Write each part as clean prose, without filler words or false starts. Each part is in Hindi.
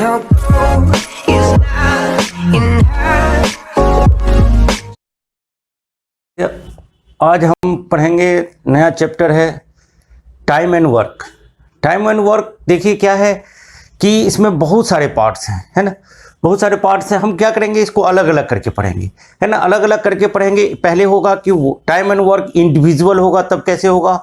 your goal is not enough. आज हम पढ़ेंगे नया चैप्टर है time and work. Time and work देखिए क्या है कि इसमें बहुत सारे पार्ट्स हैं, है ना, बहुत सारे पार्ट्स हैं। हम क्या करेंगे, इसको अलग अलग करके पढ़ेंगे, है ना, अलग अलग करके पढ़ेंगे। पहले होगा कि वो टाइम एंड वर्क इंडिविजुअल होगा तब कैसे होगा,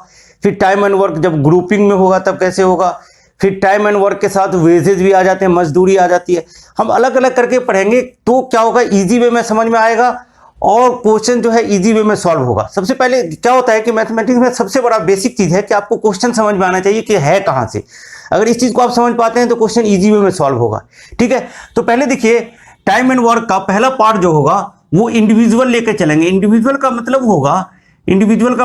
फिर टाइम एंड वर्क जब ग्रुपिंग में होगा तब कैसे होगा, फिर टाइम एंड वर्क के साथ वेजेज भी आ जाते हैं, मजदूरी आ जाती है। हम अलग अलग करके पढ़ेंगे तो क्या होगा, ईजी वे में समझ में आएगा और क्वेश्चन जो है इजी वे में सॉल्व होगा। सबसे पहले क्या होता है कि मैथमेटिक्स में सबसे बड़ा बेसिक चीज़ है कि आपको क्वेश्चन समझ में आना चाहिए कि है कहाँ से। अगर इस चीज़ को आप समझ पाते हैं तो क्वेश्चन इजी वे में सॉल्व होगा। ठीक है, तो पहले देखिए टाइम एंड वर्क का पहला पार्ट जो होगा वो इंडिविजुअल लेकर चलेंगे। इंडिविजुअल का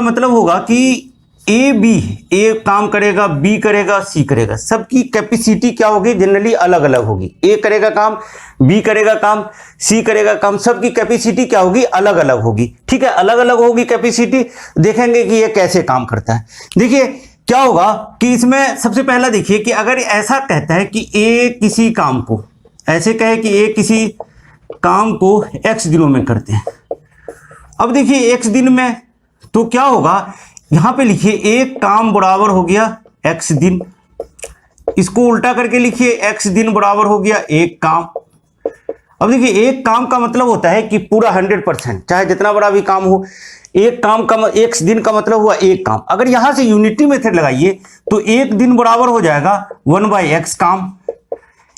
मतलब होगा कि ए काम करेगा, बी करेगा, सी करेगा। सबकी कैपेसिटी क्या होगी, जनरली अलग अलग होगी। ए करेगा काम, बी करेगा काम, सी करेगा काम, सबकी कैपेसिटी क्या होगी, अलग अलग होगी। ठीक है, अलग अलग होगी कैपेसिटी। देखेंगे कि ये कैसे काम करता है। देखिए क्या होगा कि इसमें सबसे पहला देखिए कि अगर ऐसा कहता है कि ए किसी काम को, ऐसे कहे कि ए किसी काम को x दिनों में करते हैं। अब देखिए x दिन में तो क्या होगा, यहां पे लिखिए एक काम बराबर हो गया x दिन। इसको उल्टा करके लिखिए x दिन बराबर हो गया एक काम। अब देखिए एक काम का मतलब होता है कि पूरा 100%, चाहे जितना बड़ा भी काम हो। एक काम का एक दिन का मतलब हुआ एक काम। अगर यहां से यूनिटी मेथड लगाइए तो एक दिन बराबर हो जाएगा 1/x काम,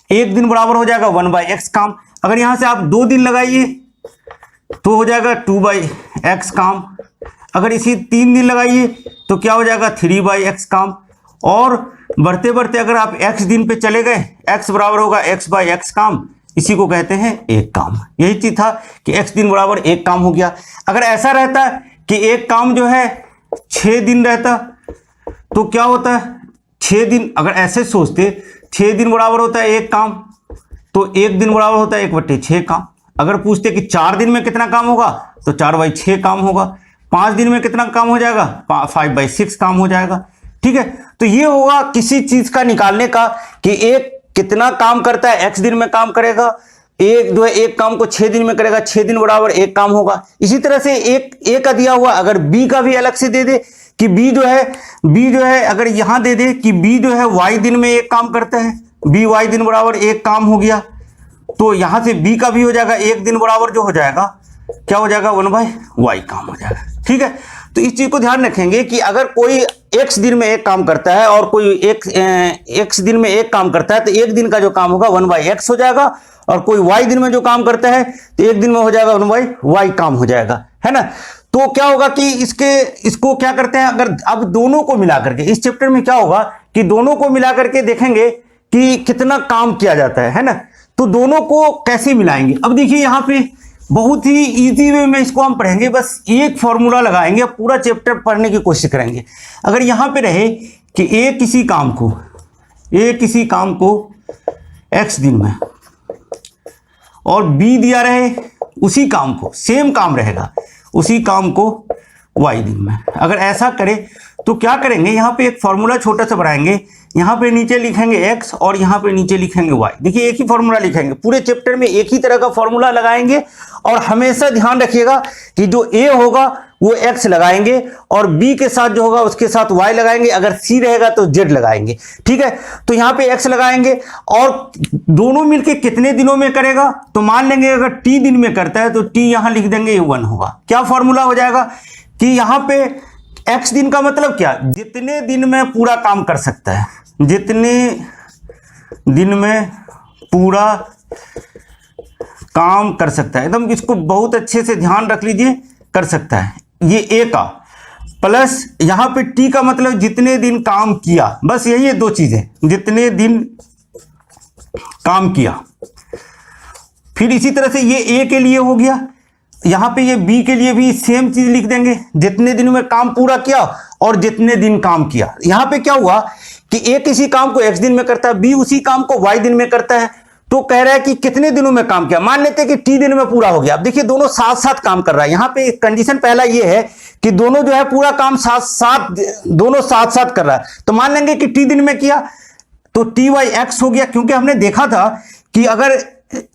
एक दिन बराबर हो जाएगा 1/x काम। अगर यहां से आप 2 दिन लगाइए तो हो जाएगा 2/x काम। अगर इसी 3 दिन लगाइए तो क्या हो जाएगा 3/x काम। और बढ़ते बढ़ते अगर आप x दिन पे चले गए, x बराबर होगा x/x काम, इसी को कहते हैं एक काम। यही चीज था कि x दिन बराबर एक काम हो गया। अगर ऐसा रहता कि एक काम जो है 6 दिन रहता तो क्या होता है 6 दिन, अगर ऐसे सोचते 6 दिन बराबर होता है एक काम, तो एक दिन बराबर होता है 1/6 काम। अगर पूछते कि 4 दिन में कितना काम होगा तो 4/6 काम होगा। 5 दिन में कितना काम हो जाएगा, 5/6 काम हो जाएगा। ठीक है, तो ये होगा किसी चीज का निकालने का कि एक कितना काम करता है, x दिन में काम करेगा, एक जो है एक काम को 6 दिन में करेगा, 6 दिन बराबर एक काम होगा। इसी तरह से एक का दिया हुआ अगर b का भी अलग से दे दे कि b जो है अगर यहां दे दे कि b जो है y दिन में एक काम करता है, b y दिन बराबर एक काम हो गया, तो यहां से b का भी हो जाएगा एक दिन बराबर जो हो जाएगा क्या हो जाएगा 1/y काम हो जाएगा। ठीक है, तो इस चीज को ध्यान रखेंगे कि अगर कोई x दिन में एक काम करता है और कोई x दिन में एक काम करता है तो एक दिन का जो काम होगा 1/x हो जाएगा, और कोई y दिन में जो काम करता है तो एक दिन में हो जाएगा 1/y काम हो जाएगा, है ना। तो क्या होगा कि इसको क्या करते हैं, अगर अब दोनों को मिला करके इस चैप्टर में क्या होगा कि दोनों को मिला करके देखेंगे कि कितना काम किया जाता है ना। तो दोनों को कैसे मिलाएंगे, अब देखिए यहां पे बहुत ही इजी वे में इसको हम पढ़ेंगे। बस एक फॉर्मूला लगाएंगे, पूरा चैप्टर पढ़ने की कोशिश करेंगे। अगर यहां पे रहे कि ए किसी काम को x दिन में और b दिया रहे उसी काम को, सेम काम रहेगा, उसी काम को y दिन में, अगर ऐसा करे तो क्या करेंगे, यहां पे एक फॉर्मूला छोटा सा बनाएंगे। यहां पे नीचे लिखेंगे x और यहां पे नीचे लिखेंगे y। देखिए एक ही फॉर्मूला लिखेंगे, पूरे चैप्टर में एक ही तरह का फॉर्मूला लगाएंगे। और हमेशा ध्यान रखिएगा कि जो a होगा वो x लगाएंगे और b के साथ जो होगा उसके साथ y लगाएंगे, अगर c रहेगा तो z लगाएंगे। ठीक है, तो यहाँ पे x लगाएंगे और दोनों मिलके कितने दिनों में करेगा, तो मान लेंगे अगर t दिन में करता है तो t यहां लिख देंगे, ये 1 होगा। क्या फॉर्मूला हो जाएगा कि यहाँ पे x दिन का मतलब क्या, जितने दिन में पूरा काम कर सकता है, जितने दिन में पूरा काम कर सकता है। एकदम इसको बहुत अच्छे से ध्यान रख लीजिए, कर सकता है, ये a का प्लस यहां पे t का मतलब जितने दिन काम किया। बस यही है, 2 चीजें, जितने दिन काम किया। फिर इसी तरह से ये a के लिए हो गया, यहां पे ये b के लिए भी सेम चीज लिख देंगे, जितने दिन में काम पूरा किया और जितने दिन काम किया। यहां पे क्या हुआ कि a किसी काम को x दिन में करता है, b उसी काम को y दिन में करता है, तो कह रहा है कि कितने दिनों में काम किया। मान लेते हैं कि t दिन में पूरा हो गया। अब देखिए दोनों साथ साथ काम कर रहा है। यहां पे कंडीशन पहला ये है कि दोनों जो है पूरा काम दोनों साथ साथ कर रहा है। तो मान लेंगे कि t दिन में किया तो टी बाई एक्स हो गया, क्योंकि हमने देखा था कि अगर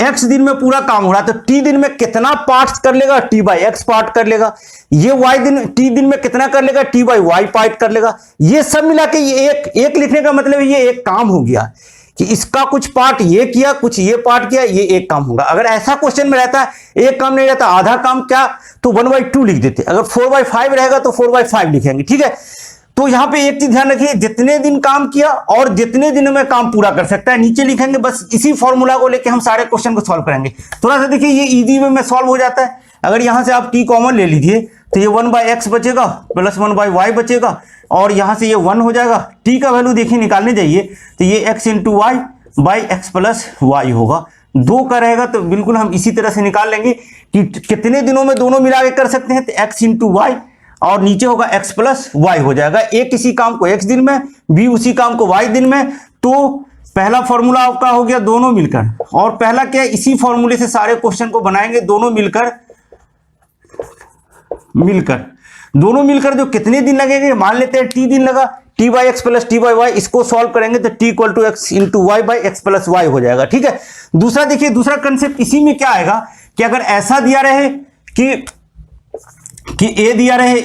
x दिन में पूरा काम हो रहा है तो t दिन में कितना पार्ट्स कर लेगा, t बाई एक्स पार्ट कर लेगा। ये y दिन t दिन में कितना कर लेगा, t बाई वाई पार्ट कर लेगा। ये सब मिला के ये एक लिखने का मतलब ये एक काम हो गया कि इसका कुछ पार्ट ये किया, कुछ ये पार्ट किया, ये एक काम होगा। अगर ऐसा क्वेश्चन में रहता है एक काम नहीं रहता, आधा काम क्या, तो 1/2 लिख देते। अगर 4/5 रहेगा तो 4/5 लिखेंगे, ठीक है। तो यहां पे एक चीज ध्यान रखिए, जितने दिन काम किया और जितने दिन में काम पूरा कर सकता है नीचे लिखेंगे। बस इसी फॉर्मूला को लेके हम सारे क्वेश्चन को सॉल्व करेंगे। थोड़ा सा देखिए ये इजी वे में सॉल्व हो जाता है। अगर यहां से आप t कॉमन ले लीजिए तो ये 1/x बचेगा प्लस 1/y बचेगा और यहां से ये 1 हो जाएगा। t का वैल्यू देखिए निकालने जाइए तो ये x into y by x plus y होगा। 2 का रहेगा तो बिल्कुल हम इसी तरह से निकाल लेंगे कि कितने दिनों में दोनों मिला के कर सकते हैं, तो x इंटू वाई और नीचे होगा x प्लस वाई हो जाएगा। ए किसी काम को x दिन में, बी उसी काम को y दिन में। तो पहला फॉर्मूला आपका हो गया दोनों मिलकर, और पहला क्या है, इसी फॉर्मूले से सारे क्वेश्चन को बनाएंगे। दोनों मिलकर जो कितने दिन लगेंगे, मान लेते हैं t दिन लगा, t by x plus t by y, इसको सॉल्व करेंगे तो t equal to x into y by x plus y हो जाएगा, ठीक है। दूसरा देखिए, दूसरा कंसेप्ट इसी में क्या आएगा कि अगर ऐसा दिया रहे कि a दिया रहे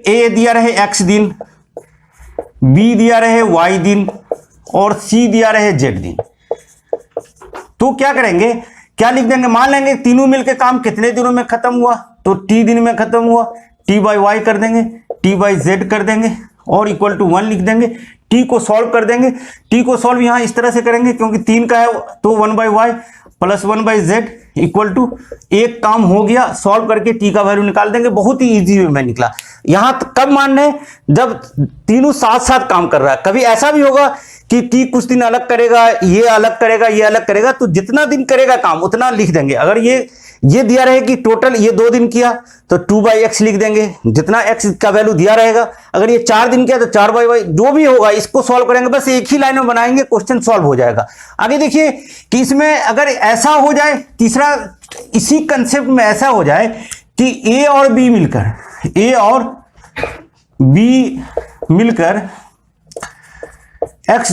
a दिया रहे x दिन, b दिया रहे y दिन और c दिया रहे z दिन, तो क्या करेंगे, क्या लिख देंगे, मान लेंगे तीनों मिलकर काम कितने दिनों में खत्म हुआ, तो t दिन में खत्म हुआ, t बाई वाई कर देंगे, t बाई z कर देंगे और इक्वल टू 1 लिख देंगे। t को सॉल्व कर देंगे। t को सॉल्व यहां इस तरह से करेंगे क्योंकि 3 का है तो 1/y plus 1/z equal to एक काम हो गया। सॉल्व करके t का वैल्यू निकाल देंगे। बहुत ही इजी वे में निकला। यहां कब मानना है, जब तीनों साथ साथ काम कर रहा है। कभी ऐसा भी होगा कि t कुछ दिन अलग करेगा, ये अलग करेगा, ये अलग करेगा, तो जितना दिन करेगा काम उतना लिख देंगे। अगर ये दिया रहे कि टोटल ये 2 दिन किया तो 2/x लिख देंगे, जितना x का वैल्यू दिया रहेगा। अगर ये 4 दिन किया तो 4/y, जो भी होगा इसको सॉल्व करेंगे। बस एक ही लाइन में बनाएंगे, क्वेश्चन सॉल्व हो जाएगा। आगे देखिए कि इसमें अगर ऐसा हो जाए, तीसरा इसी कंसेप्ट में ऐसा हो जाए कि a और b मिलकर x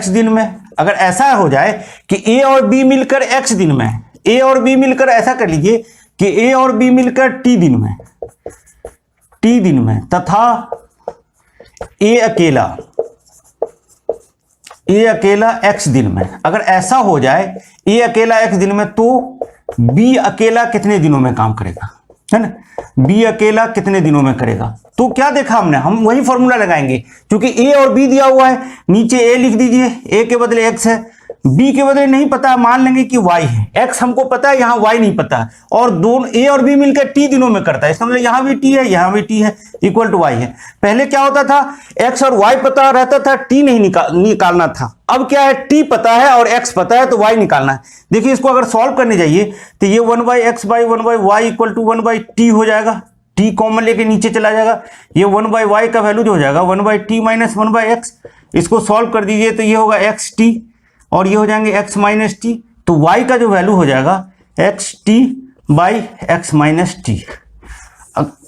दिन में अगर ऐसा हो जाए कि a और b मिलकर x दिन में, a और b मिलकर ऐसा कर लीजिए कि a और b मिलकर t दिन में तथा a अकेला x दिन में। अगर ऐसा हो जाए a अकेला x दिन में तो b अकेला कितने दिनों में काम करेगा, है ना। b अकेला कितने दिनों में करेगा, तो क्या देखा हमने, हम वही फॉर्मूला लगाएंगे। क्योंकि a और b दिया हुआ है, नीचे a लिख दीजिए, a के बदले x है, b के बदले नहीं पता है, मान लेंगे कि y है। x हमको पता है, यहाँ y नहीं पता है, और दोनों a और b मिलकर t दिनों में करता है। इसका मतलब यहाँ भी t है, यहाँ भी t है, इक्वल टू y है। पहले क्या होता था, x और y पता रहता था, t नहीं निकालना था। अब क्या है, t पता है और x पता है तो y निकालना है। देखिए इसको अगर सॉल्व करने जाइए तो ये 1/x by 1/y equal to 1/t हो जाएगा। t कॉमन लेके नीचे चला जाएगा। ये 1/y का वैल्यू जो हो जाएगा 1/t माइनस 1/x, इसको सॉल्व कर दीजिए तो ये होगा xt और ये हो जाएंगे x माइनस टी। तो y का जो वैल्यू हो जाएगा xt by x minus T.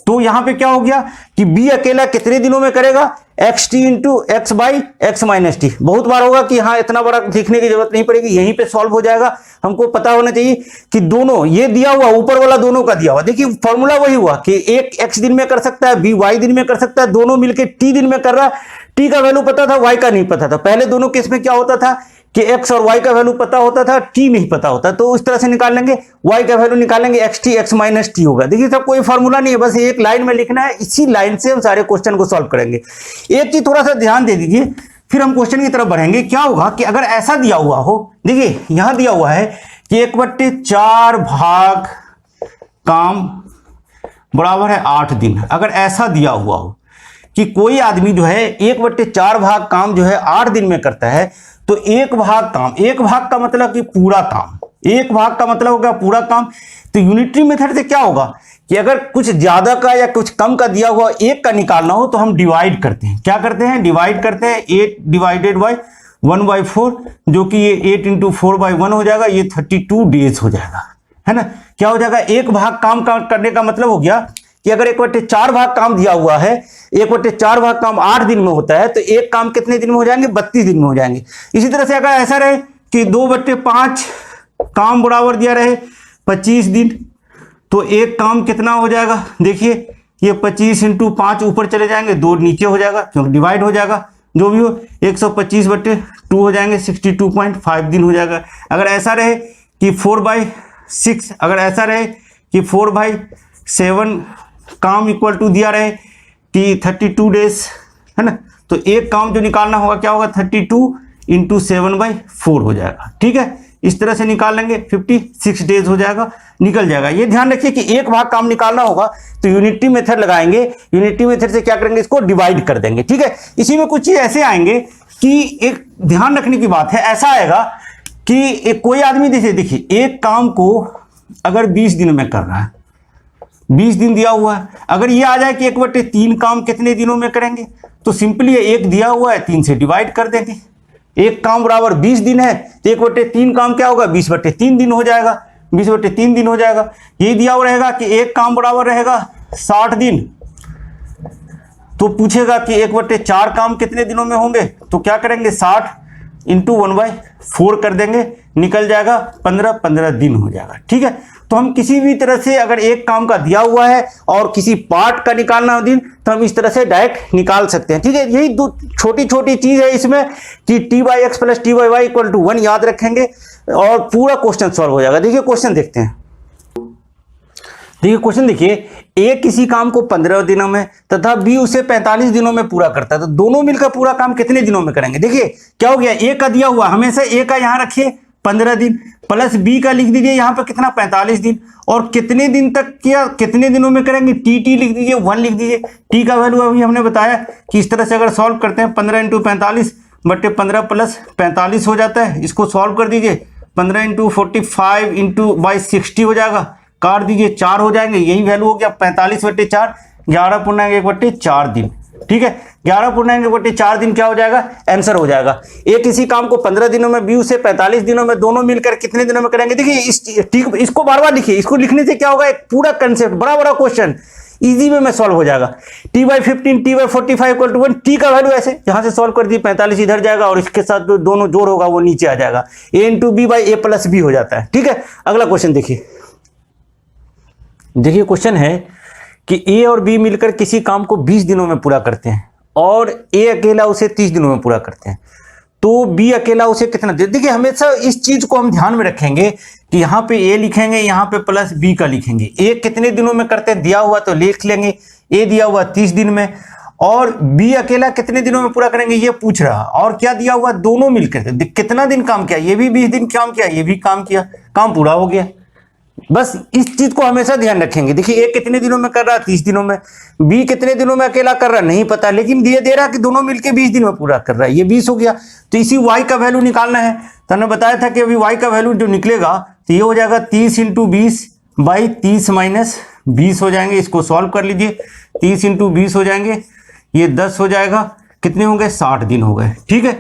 तो यहां पे क्या हो गया कि b अकेला कितने दिनों में करेगा, xt into x by x minus T. बहुत बार होगा कि हाँ इतना बड़ा लिखने की जरूरत नहीं पड़ेगी, यहीं पे सॉल्व हो जाएगा। हमको पता होना चाहिए कि दोनों ये दिया हुआ, ऊपर वाला दोनों का दिया हुआ, देखिए फॉर्मूला वही हुआ कि एक x दिन में कर सकता है, b y दिन में कर सकता है, दोनों मिलके t दिन में कर रहा है। t का वैल्यू पता था, y का नहीं पता था। पहले दोनों केस में क्या होता था कि x और y का वैल्यू पता होता था, t नहीं पता होता। तो इस तरह से निकाल लेंगे, y का वैल्यू निकालेंगे, xt x माइनस टी होगा। देखिए सब कोई फॉर्मूला नहीं है, बस एक लाइन में लिखना है। इसी लाइन से हम सारे क्वेश्चन को सॉल्व करेंगे। एक चीज थोड़ा सा ध्यान दे दीजिए, फिर हम क्वेश्चन की तरफ बढ़ेंगे। क्या होगा कि अगर ऐसा दिया हुआ हो, देखिए यहां दिया हुआ है कि 1/4 भाग काम बराबर है 8 दिन। अगर ऐसा दिया हुआ हो कि कोई आदमी जो है 1/4 भाग काम जो है 8 दिन में करता है, तो एक भाग का मतलब कि पूरा काम, एक भाग का मतलब हो गया पूरा काम। तो यूनिटरी मेथड से क्या होगा कि अगर कुछ ज्यादा का या कुछ कम का दिया हुआ एक का निकालना हो तो हम डिवाइड करते हैं। क्या करते हैं, डिवाइड करते हैं। 8 डिवाइडेड बाई 1/4, जो कि ये 8 इंटू 4/1 हो जाएगा, ये 32 डेज हो जाएगा, है ना। क्या हो जाएगा, एक भाग काम करने का मतलब हो गया कि अगर 1/4 भाग काम दिया हुआ है, 1/4 भाग काम 8 दिन में होता है, तो एक काम कितने दिन में हो जाएंगे? 32 दिन में हो जाएंगे। इसी तरह से अगर ऐसा रहे कि 2/5 काम बराबर दिया रहे 25 दिन, तो एक काम कितना हो जाएगा? देखिए ये 25 × 5 ऊपर चले जाएंगे, 2 नीचे हो जाएगा क्योंकि डिवाइड हो जाएगा, जो भी हो 125/2 हो जाएंगे, 62.5 दिन हो जाएगा। अगर ऐसा रहे कि 4/6, अगर ऐसा रहे कि 4/7 काम इक्वल टू दिया रहे कि 32 डेज, है ना, तो एक काम जो निकालना होगा क्या होगा? 32 × 7/4 हो जाएगा। ठीक है, इस तरह से निकाल लेंगे, 56 डेज हो जाएगा, निकल जाएगा। ये ध्यान रखिए कि एक भाग काम निकालना होगा तो यूनिटी मेथड लगाएंगे, यूनिटी मेथड से क्या करेंगे? इसको डिवाइड कर देंगे। ठीक है, इसी में कुछ चीज ऐसे आएंगे कि एक ध्यान रखने की बात है, ऐसा आएगा कि कोई आदमी देखिए एक काम को अगर 20 दिन में कर रहा है, 20 दिन दिया हुआ है, अगर ये आ जाए कि 1/3 काम कितने दिनों में करेंगे, तो सिंपली एक दिया हुआ है 3 से डिवाइड कर देंगे। एक काम बराबर 20 दिन है तो 1/3 काम क्या होगा? 20/3 दिन हो जाएगा, 20/3 दिन हो जाएगा। ये दिया हुआ रहेगा कि एक काम बराबर रहेगा 60 दिन, तो पूछेगा कि 1/4 काम कितने दिनों में होंगे, तो क्या करेंगे? 60 × 1/4 कर देंगे, निकल जाएगा 15 दिन हो जाएगा। ठीक है, तो हम किसी भी तरह से अगर एक काम का दिया हुआ है और किसी पार्ट का निकालना हो दिन, तो हम इस तरह से डायरेक्ट निकाल सकते हैं। ठीक है, यही दो छोटी छोटी चीज है इसमें कि t/x + t/y = 1 याद रखेंगे और पूरा क्वेश्चन सॉल्व हो जाएगा। देखिए क्वेश्चन देखते हैं। देखिए क्वेश्चन देखिए, ए किसी काम को 15 दिनों में तथा बी उसे 45 दिनों में पूरा करता है, तो दोनों मिलकर पूरा काम कितने दिनों में करेंगे? देखिए क्या हो गया, ए का दिया हुआ, हमेशा ए का यहां रखिए 15 दिन, प्लस बी का लिख दीजिए यहाँ पे कितना 45 दिन, और कितने दिन तक किया, कितने दिनों में करेंगे? टी लिख दीजिए, 1 लिख दीजिए। टी का वैल्यू अभी हमने बताया कि इस तरह से अगर सॉल्व करते हैं 15 × 45 बटे 15 + 45 हो जाता है, इसको सॉल्व कर दीजिए, 15 × 45 × 60 हो जाएगा, काट दीजिए 4 हो जाएंगे, यही वैल्यू हो गया 45/4, 11.1/4 दिन। ठीक है, 11.1/4 दिन क्या हो जाएगा? आंसर हो जाएगा। ए किसी काम को 15 दिनों में, बी उसे 45 दिनों में, दोनों मिलकर कितने दिनों में करेंगे? देखिए इसको बार बार लिखिए, इसको लिखने से क्या होगा? एक पूरा कंसेप्ट, बड़ा बड़ा क्वेश्चन इजी वे में सॉल्व हो जाएगा। t/15 t/45 = 1, टी का वैल्यू ऐसे यहां से सॉल्व कर दी, 45 इधर जाएगा और इसके साथ जो दोनों जोड़ होगा वो नीचे आ जाएगा, a × b/a + b हो जाता है। ठीक है, अगला क्वेश्चन देखिए। देखिए क्वेश्चन है कि ए और बी मिलकर किसी काम को 20 दिनों में पूरा करते हैं और ए अकेला उसे 30 दिनों में पूरा करते हैं, तो बी अकेला उसे कितना दे? देखिए हमेशा इस चीज को हम ध्यान में रखेंगे कि यहाँ पे ए लिखेंगे, यहाँ पे प्लस बी का लिखेंगे। ए कितने दिनों में करते हैं दिया हुआ तो लिख लेंगे, ए दिया हुआ 30 दिन में, और बी अकेला कितने दिनों में पूरा करेंगे ये पूछ रहा, और क्या दिया हुआ? दोनों मिलकर कितना दिन काम किया, ये भी 20 दिन काम किया, ये भी काम किया, काम पूरा हो गया। बस इस चीज को हमेशा ध्यान रखेंगे। देखिए ए कितने दिनों में कर रहा है? 30 दिनों में। बी कितने दिनों में अकेला कर रहा है? नहीं पता, लेकिन ये दे रहा है कि दोनों मिलके 20 दिन में पूरा कर रहा है, ये 20 हो गया। तो इसी y का वैल्यू निकालना है, तो हमने बताया था कि अभी y का वैल्यू जो निकलेगा तो ये हो जाएगा 30 × 20/30 - 20 हो जाएंगे। इसको सॉल्व कर लीजिए, 30 × 20 हो जाएंगे, ये 10 हो जाएगा, कितने होंगे? 60 दिन हो गए। ठीक है,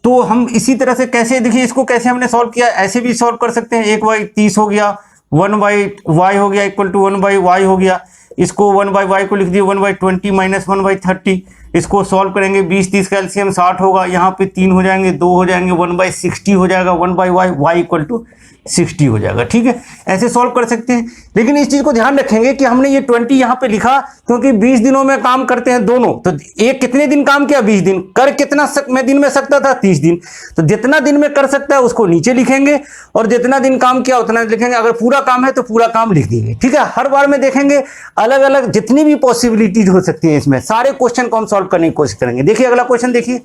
तो हम इसी तरह से कैसे, देखिए इसको कैसे हमने सॉल्व किया, ऐसे भी सॉल्व कर सकते हैं। 1/30 हो गया, 1/y हो गया = 1/y हो गया, इसको 1/y को लिख दिए 1/20 - 1/30, इसको सॉल्व करेंगे, 20 30 का एलसीएम 60 होगा, यहाँ पे 3 हो जाएंगे, 2 हो जाएंगे, 1/60 हो जाएगा, 1/y y = 60 हो जाएगा। ठीक है, ऐसे सॉल्व कर सकते हैं, लेकिन इस चीज को ध्यान रखेंगे कि हमने ये 20 यहाँ पे लिखा क्योंकि 20 दिनों में काम करते हैं दोनों, तो एक कितने दिन काम किया? 20 दिन। कर कितना में दिन में सकता था? 30 दिन। तो जितना दिन में कर सकता है उसको नीचे लिखेंगे और जितना दिन काम किया उतना लिखेंगे। अगर पूरा काम है तो पूरा काम लिख देंगे। ठीक है, हर बार में देखेंगे अलग अलग जितनी भी पॉसिबिलिटीज हो सकती है, इसमें सारे क्वेश्चन को हम सॉल्व करने की कोशिश करेंगे। देखिए अगला क्वेश्चन देखिए।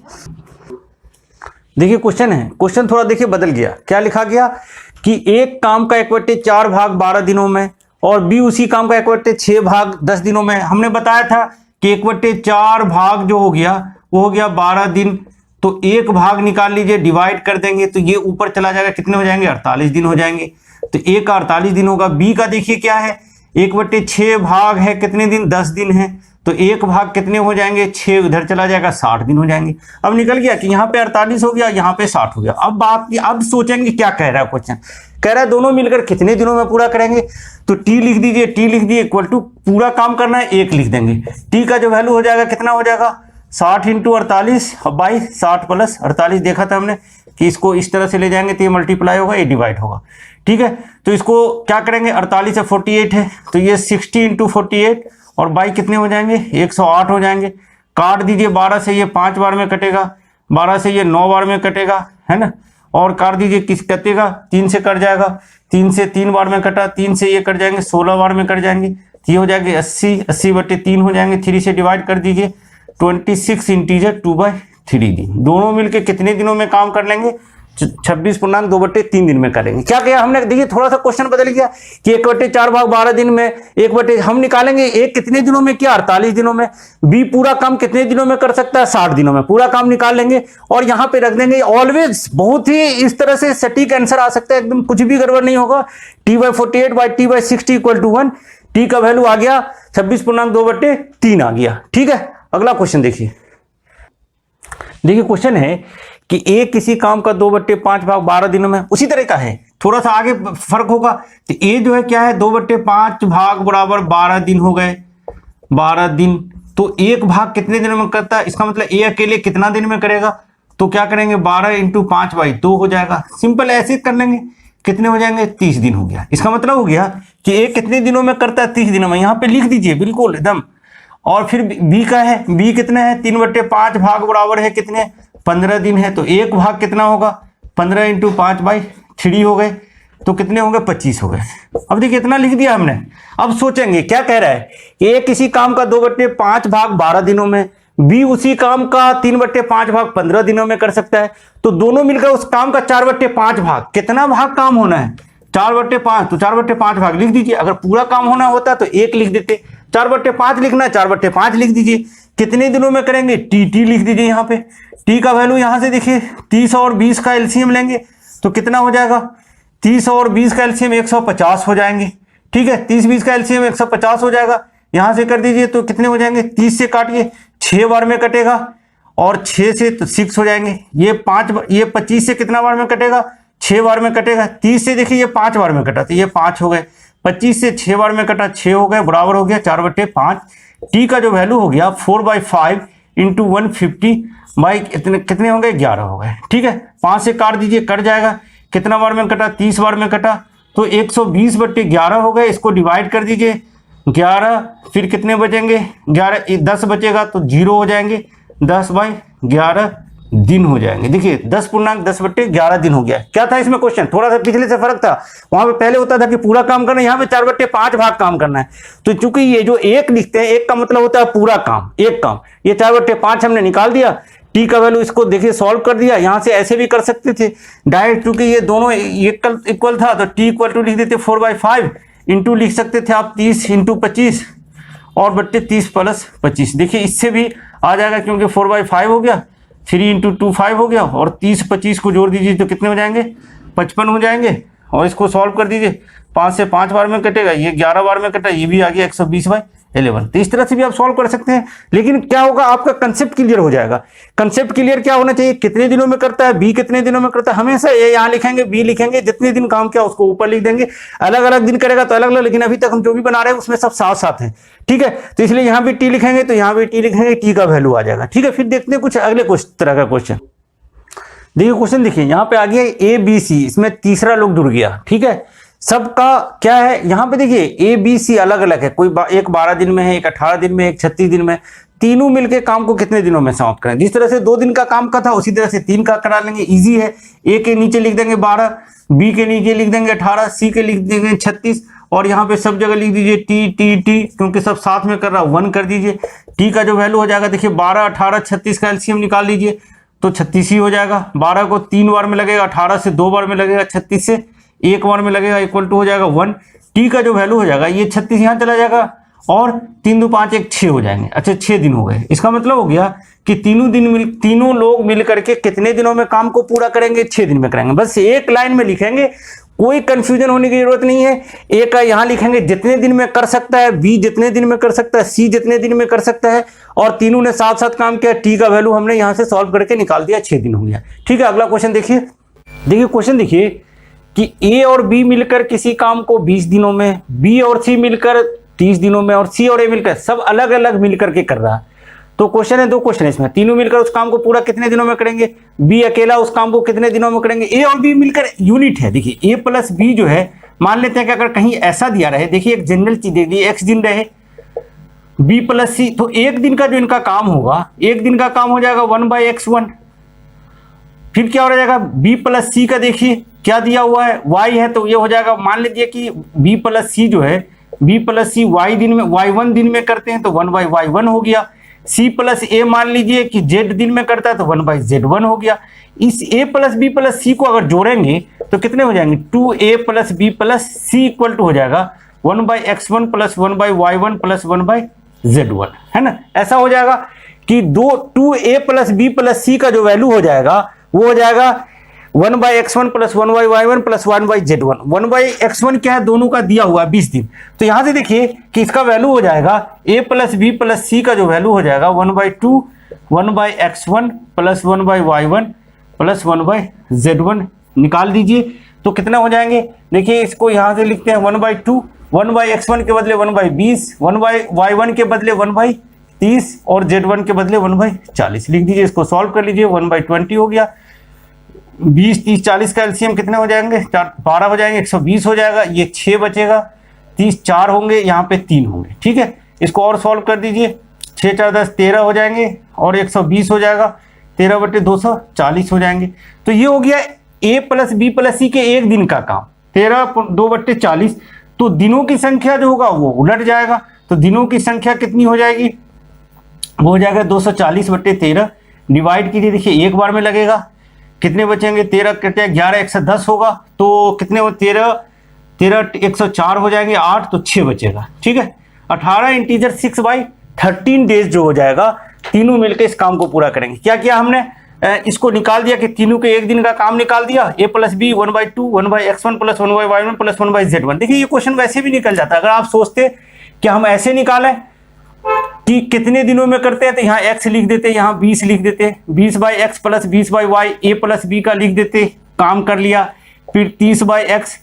देखिए क्वेश्चन है, क्वेश्चन थोड़ा देखिए बदल गया। क्या लिखा गया कि एक काम का 1/4 भाग 12 दिनों में और बी उसी काम का 1/6 भाग 10 दिनों में। हमने बताया था कि 1/4 भाग जो हो गया वो हो गया 12 दिन, तो एक भाग निकाल लीजिए, डिवाइड कर देंगे तो ये ऊपर चला जाएगा, कितने हो जाएंगे? 48 दिन हो जाएंगे। तो ए का 48 दिन होगा। बी का देखिए क्या है, 1/6 भाग है कितने दिन? 10 दिन है, तो एक भाग कितने हो जाएंगे, 6 उधर चला जाएगा, 60 दिन हो जाएंगे। अब निकल गया कि यहाँ पे 48 हो गया, यहाँ पे 60 हो गया। अब सोचेंगे क्या कह रहा है क्वेश्चन, कह रहा है दोनों मिलकर कितने दिनों में पूरा करेंगे। तो टी लिख दीजिए, टी लिख दिए इक्वल टू पूरा काम करना है 1 लिख देंगे। टी का जो वैल्यू हो जाएगा कितना हो जाएगा, 60 इंटू 48 बाई 60 प्लस 48 देखा था हमने कि इसको इस तरह से ले जाएंगे तो ये मल्टीप्लाई होगा, ये डिवाइड होगा। ठीक है, तो इसको क्या करेंगे, 48 से 48 है तो ये 60 इंटू 48 और बाई कितने हो जाएंगे, 108 हो जाएंगे। काट दीजिए 12 से, ये 5 बार में कटेगा, 12 से ये 9 बार में कटेगा, है ना। और काट दीजिए किस कटेगा, 3 से कट जाएगा, 3 से 3 बार में कटा, 3 से ये कट जाएंगे, 16 बार में कट जाएंगे। ये हो जाएंगे 80/3 हो जाएंगे। 3 से डिवाइड कर दीजिए, 26 इंटीजर 2/3 दिन। दोनों मिलके कितने दिनों में काम कर लेंगे, 26.2/3 दिन में करेंगे। क्या किया हमने, देखिए थोड़ा सा क्वेश्चन बदल गया कि 1/4 भाग 12 दिन में, 1 हम निकालेंगे एक कितने दिनों में किया, 48 दिनों में। बी पूरा काम कितने दिनों में कर सकता है, 60 दिनों में पूरा काम निकाल लेंगे और यहां पे रख देंगे। ऑलवेज बहुत ही इस तरह से सटीक आंसर आ सकता है, एकदम कुछ भी गड़बड़ नहीं होगा। t/48 by t/60 equal to 1। T का वैल्यू आ गया 26.2/3 आ गया। ठीक है, अगला क्वेश्चन देखिए। देखिए क्वेश्चन है कि ए किसी काम का 2/5 भाग 12 दिनों में, उसी तरह का है, थोड़ा सा आगे फर्क होगा। तो ए जो है क्या है, 2/5 भाग बराबर 12 दिन हो गए, 12 दिन। तो एक भाग कितने दिनों में करता है, इसका मतलब ए अकेले कितना दिन में करेगा। तो क्या करेंगे, 12 इंटू 5/2 हो जाएगा। सिंपल ऐसे कर लेंगे, कितने हो जाएंगे, 30 दिन हो गया। इसका मतलब हो गया कि ए कितने दिनों में करता है, 30 दिनों में। यहाँ पे लिख दीजिए बिल्कुल एकदम। और फिर बी का है, बी कितने है, 3/5 भाग बराबर है कितने, 15 दिन है। तो एक भाग कितना होगा, 15 इंटू 5/3 हो गए, तो कितने होंगे, 25 हो गए। अब देखिए इतना लिख दिया हमने। अब सोचेंगे क्या कह रहा है, ए किसी काम का 2/5 भाग 12 दिनों में, बी उसी काम का 3/5 भाग 15 दिनों में कर सकता है। तो दोनों मिलकर उस काम का 4/5 भाग, कितना भाग काम होना है, 4/5, तो 4/5 भाग लिख दीजिए। अगर पूरा काम होना होता तो 1 लिख देते, 4/5 लिखना है, 4/5 लिख दीजिए। कितने दिनों में करेंगे, टी लिख दीजिए यहाँ पे। टी का वैल्यू यहाँ से देखिए, 30 और 20 का एलसीएम लेंगे तो कितना हो जाएगा, 30 और 20 का एलसीएम 150 हो जाएंगे। ठीक है, 30-20 का एलसीएम 150 हो जाएगा। यहाँ से कर दीजिए तो कितने हो जाएंगे, 30 से काटिए, 6 बार में कटेगा और 6 से तो 6 हो जाएंगे। ये 25 से कितना बार में कटेगा, 6 बार में कटेगा। 30 से देखिए ये 5 बार में कटा तो ये 5 हो गए। 25 से 6 बार में कटा, 6 हो गए, बराबर हो गया 4/5। टी का जो वैल्यू हो गया 4/5 इंटू 150 बाई कितने होंगे, 11 हो गए। ठीक है, 5 से काट दीजिए, कट जाएगा। कितना बार में कटा, 30 बार में कटा, तो 120/11 हो गए। इसको डिवाइड कर दीजिए 11, फिर कितने बचेंगे, 11, 10 बचेगा तो 0 हो जाएंगे, 10/11 दिन हो जाएंगे। देखिए 10.10/11 दिन हो गया। क्या था इसमें क्वेश्चन, थोड़ा सा पिछले से फर्क था। वहां पे पहले होता था कि पूरा काम करना, यहाँ पे 4/5 भाग काम करना है। तो चूंकि ये जो 1 लिखते हैं, 1 का मतलब होता है पूरा काम, एक काम। ये 4/5 हमने निकाल दिया। टी का वैल्यू इसको देखिए सॉल्व कर दिया। यहाँ से ऐसे भी कर सकते थे डायरेक्ट, क्योंकि ये दोनों इक्वल था तो टी इक्वल टू लिख देते 4/5 इंटू लिख सकते थे आप 30 इंटू 25 और बट्टे 30 प्लस 25। देखिए इससे भी आ जाएगा क्योंकि 4/5 हो गया, 3 इंटू 2 5 हो गया और 30-25 को जोड़ दीजिए तो कितने हो जाएंगे, 55 हो जाएंगे। और इसको सॉल्व कर दीजिए, 5 से 5 बार में कटेगा, ये 11 बार में कटा, ये भी आ गया 120/11। तो इस तरह से भी आप सॉल्व कर सकते हैं। लेकिन क्या होगा, आपका कंसेप्ट क्लियर हो जाएगा। कंसेप्ट क्लियर क्या होना चाहिए, कितने दिनों में करता है, बी कितने दिनों में करता है। हमेशा ये यहाँ लिखेंगे, बी लिखेंगे, जितने दिन काम किया उसको ऊपर लिख देंगे। अलग अलग दिन करेगा तो अलग अलग, लेकिन अभी तक हम जो भी बना रहे हैं उसमें सब साथ साथ हैं। ठीक है, तो इसलिए यहाँ भी टी लिखेंगे तो यहाँ भी टी लिखेंगे, टी का वैल्यू आ जाएगा। ठीक है, फिर देखते हैं कुछ अगले तरह का क्वेश्चन। देखिए क्वेश्चन देखिए, यहाँ पे आ गया ए बी सी, इसमें तीसरा लोग जुड़ गया। ठीक है, सबका क्या है, यहाँ पे देखिए ए बी सी अलग अलग है। कोई एक 12 दिन में है, एक 18 दिन में, एक 36 दिन में। तीनों मिलके काम को कितने दिनों में समाप्त करें। जिस तरह से 2 दिन का काम का था उसी तरह से 3 का करा लेंगे, इजी है। ए के नीचे लिख देंगे 12, बी के नीचे लिख देंगे 18, सी के लिख देंगे 36 और यहाँ पे सब जगह लिख दीजिए टी टी टी, क्योंकि सब साथ में कर रहा है, 1 कर दीजिए। टी का जो वैल्यू हो जाएगा, देखिए 12, 18, 36 का एलसीएम निकाल लीजिए तो 36 ही हो जाएगा। 12 को 3 बार में लगेगा, 18 से 2 बार में लगेगा, 36 से 1 बार में लगेगा, इक्वल टू हो जाएगा 1। टी का जो वैल्यू हो जाएगा, ये 36 यहाँ चला जाएगा और 3 2 5 1 6 हो जाएंगे। अच्छा 6 दिन हो गए। इसका मतलब हो गया कि तीनों लोग मिल करके कितने दिनों में काम को पूरा करेंगे, 6 दिन में करेंगे। बस एक लाइन में लिखेंगे, कोई कंफ्यूजन होने की जरूरत नहीं है। ए का यहां लिखेंगे जितने दिन में कर सकता है, बी जितने दिन में कर सकता है, सी जितने दिन में कर सकता है, और तीनों ने साथ साथ काम किया। टी का वैल्यू हमने यहां से सॉल्व करके निकाल दिया, 6 दिन हो गया। ठीक है, अगला क्वेश्चन देखिए। क्वेश्चन देखिए कि ए और बी मिलकर किसी काम को 20 दिनों में, बी और सी मिलकर 30 दिनों में, और सी और ए मिलकर सब अलग अलग मिलकर के कर रहा है। तो क्वेश्चन है, 2 क्वेश्चन है इसमें। तीनों मिलकर उस काम को पूरा कितने दिनों में करेंगे, बी अकेला उस काम को कितने दिनों में करेंगे। ए और बी मिलकर यूनिट है। देखिए ए प्लस बी जो है, मान लेते हैं कि अगर कहीं ऐसा दिया रहे, देखिए एक जनरल चीज दे दी, एक्स दिन रहे, बी प्लस सी, तो एक दिन का जो इनका काम होगा, एक दिन का काम हो जाएगा 1/x1। फिर क्या हो जाएगा, बी प्लस सी का देखिए क्या दिया हुआ है, y है, तो ये हो जाएगा, मान लीजिए कि बी प्लस सी जो है, बी प्लस सी y दिन में, y1 दिन में करते हैं तो 1/y1 हो गया। सी प्लस ए मान लीजिए कि z दिन में करता है तो 1/z1 हो गया। इस a plus b plus c को अगर जोड़ेंगे तो कितने हो जाएंगे, 2a plus b plus c equal to हो जाएगा 1/x1 plus 1/y1 plus 1/z1, है ना। ऐसा हो जाएगा कि 2a प्लस बी प्लस सी का जो वैल्यू हो जाएगा वो हो जाएगा 1/x1 plus 1/y1 plus 1/z1। 1/x1 क्या है, दोनों का दिया हुआ है 20 दिन। तो यहां से देखिए कि इसका वैल्यू हो जाएगा a प्लस बी प्लस सी का जो वैल्यू हो जाएगा 1/2 1/x1 plus 1/y1 plus 1/z1 निकाल दीजिए। तो कितना हो जाएंगे, देखिए इसको यहां से लिखते हैं 1/2, 1/x1 के बदले 1/20, 1/y1 के बदले 1/30 और z1 के बदले 1/40 लिख दीजिए। इसको सॉल्व कर लीजिए, 1/20 हो गया। 20 30 40 का एलसीएम कितने हो जाएंगे, 12 हो जाएंगे, 120 हो जाएगा। ये 6 बचेगा, 30 4 होंगे, यहाँ पे 3 होंगे। ठीक है, इसको और सॉल्व कर दीजिए, 6 4 10 13 हो जाएंगे और 120 हो जाएगा, 13/240 हो जाएंगे। तो ये हो गया ए प्लस बी प्लस सी के एक दिन का काम, 13/240। तो दिनों की संख्या जो होगा वो उलट जाएगा। तो दिनों की संख्या कितनी हो जाएगी, वो हो जाएगा 240/13। डिवाइड कीजिए, देखिए एक बार में लगेगा, कितने बचेंगे, 13 कटे 11 110 होगा, तो कितने हो 13 104 हो जाएंगे, 8 तो 6 बचेगा। ठीक है, 18 इंटीजर 6/13 डेज जो हो जाएगा, तीनों मिलकर इस काम को पूरा करेंगे। क्या किया हमने, इसको निकाल दिया कि तीनों के एक दिन का काम निकाल दिया। a plus b 1/2 1/x1 plus 1/y1 plus 1/z1। देखिए ये क्वेश्चन वैसे भी निकल जाता है। अगर आप सोचते कि हम ऐसे निकालें कि कितने दिनों में करते हैं, तो यहाँ x लिख देते, यहाँ 20 लिख देते, 20/x plus 20/y, a plus b का लिख देते, काम कर लिया। फिर 30/x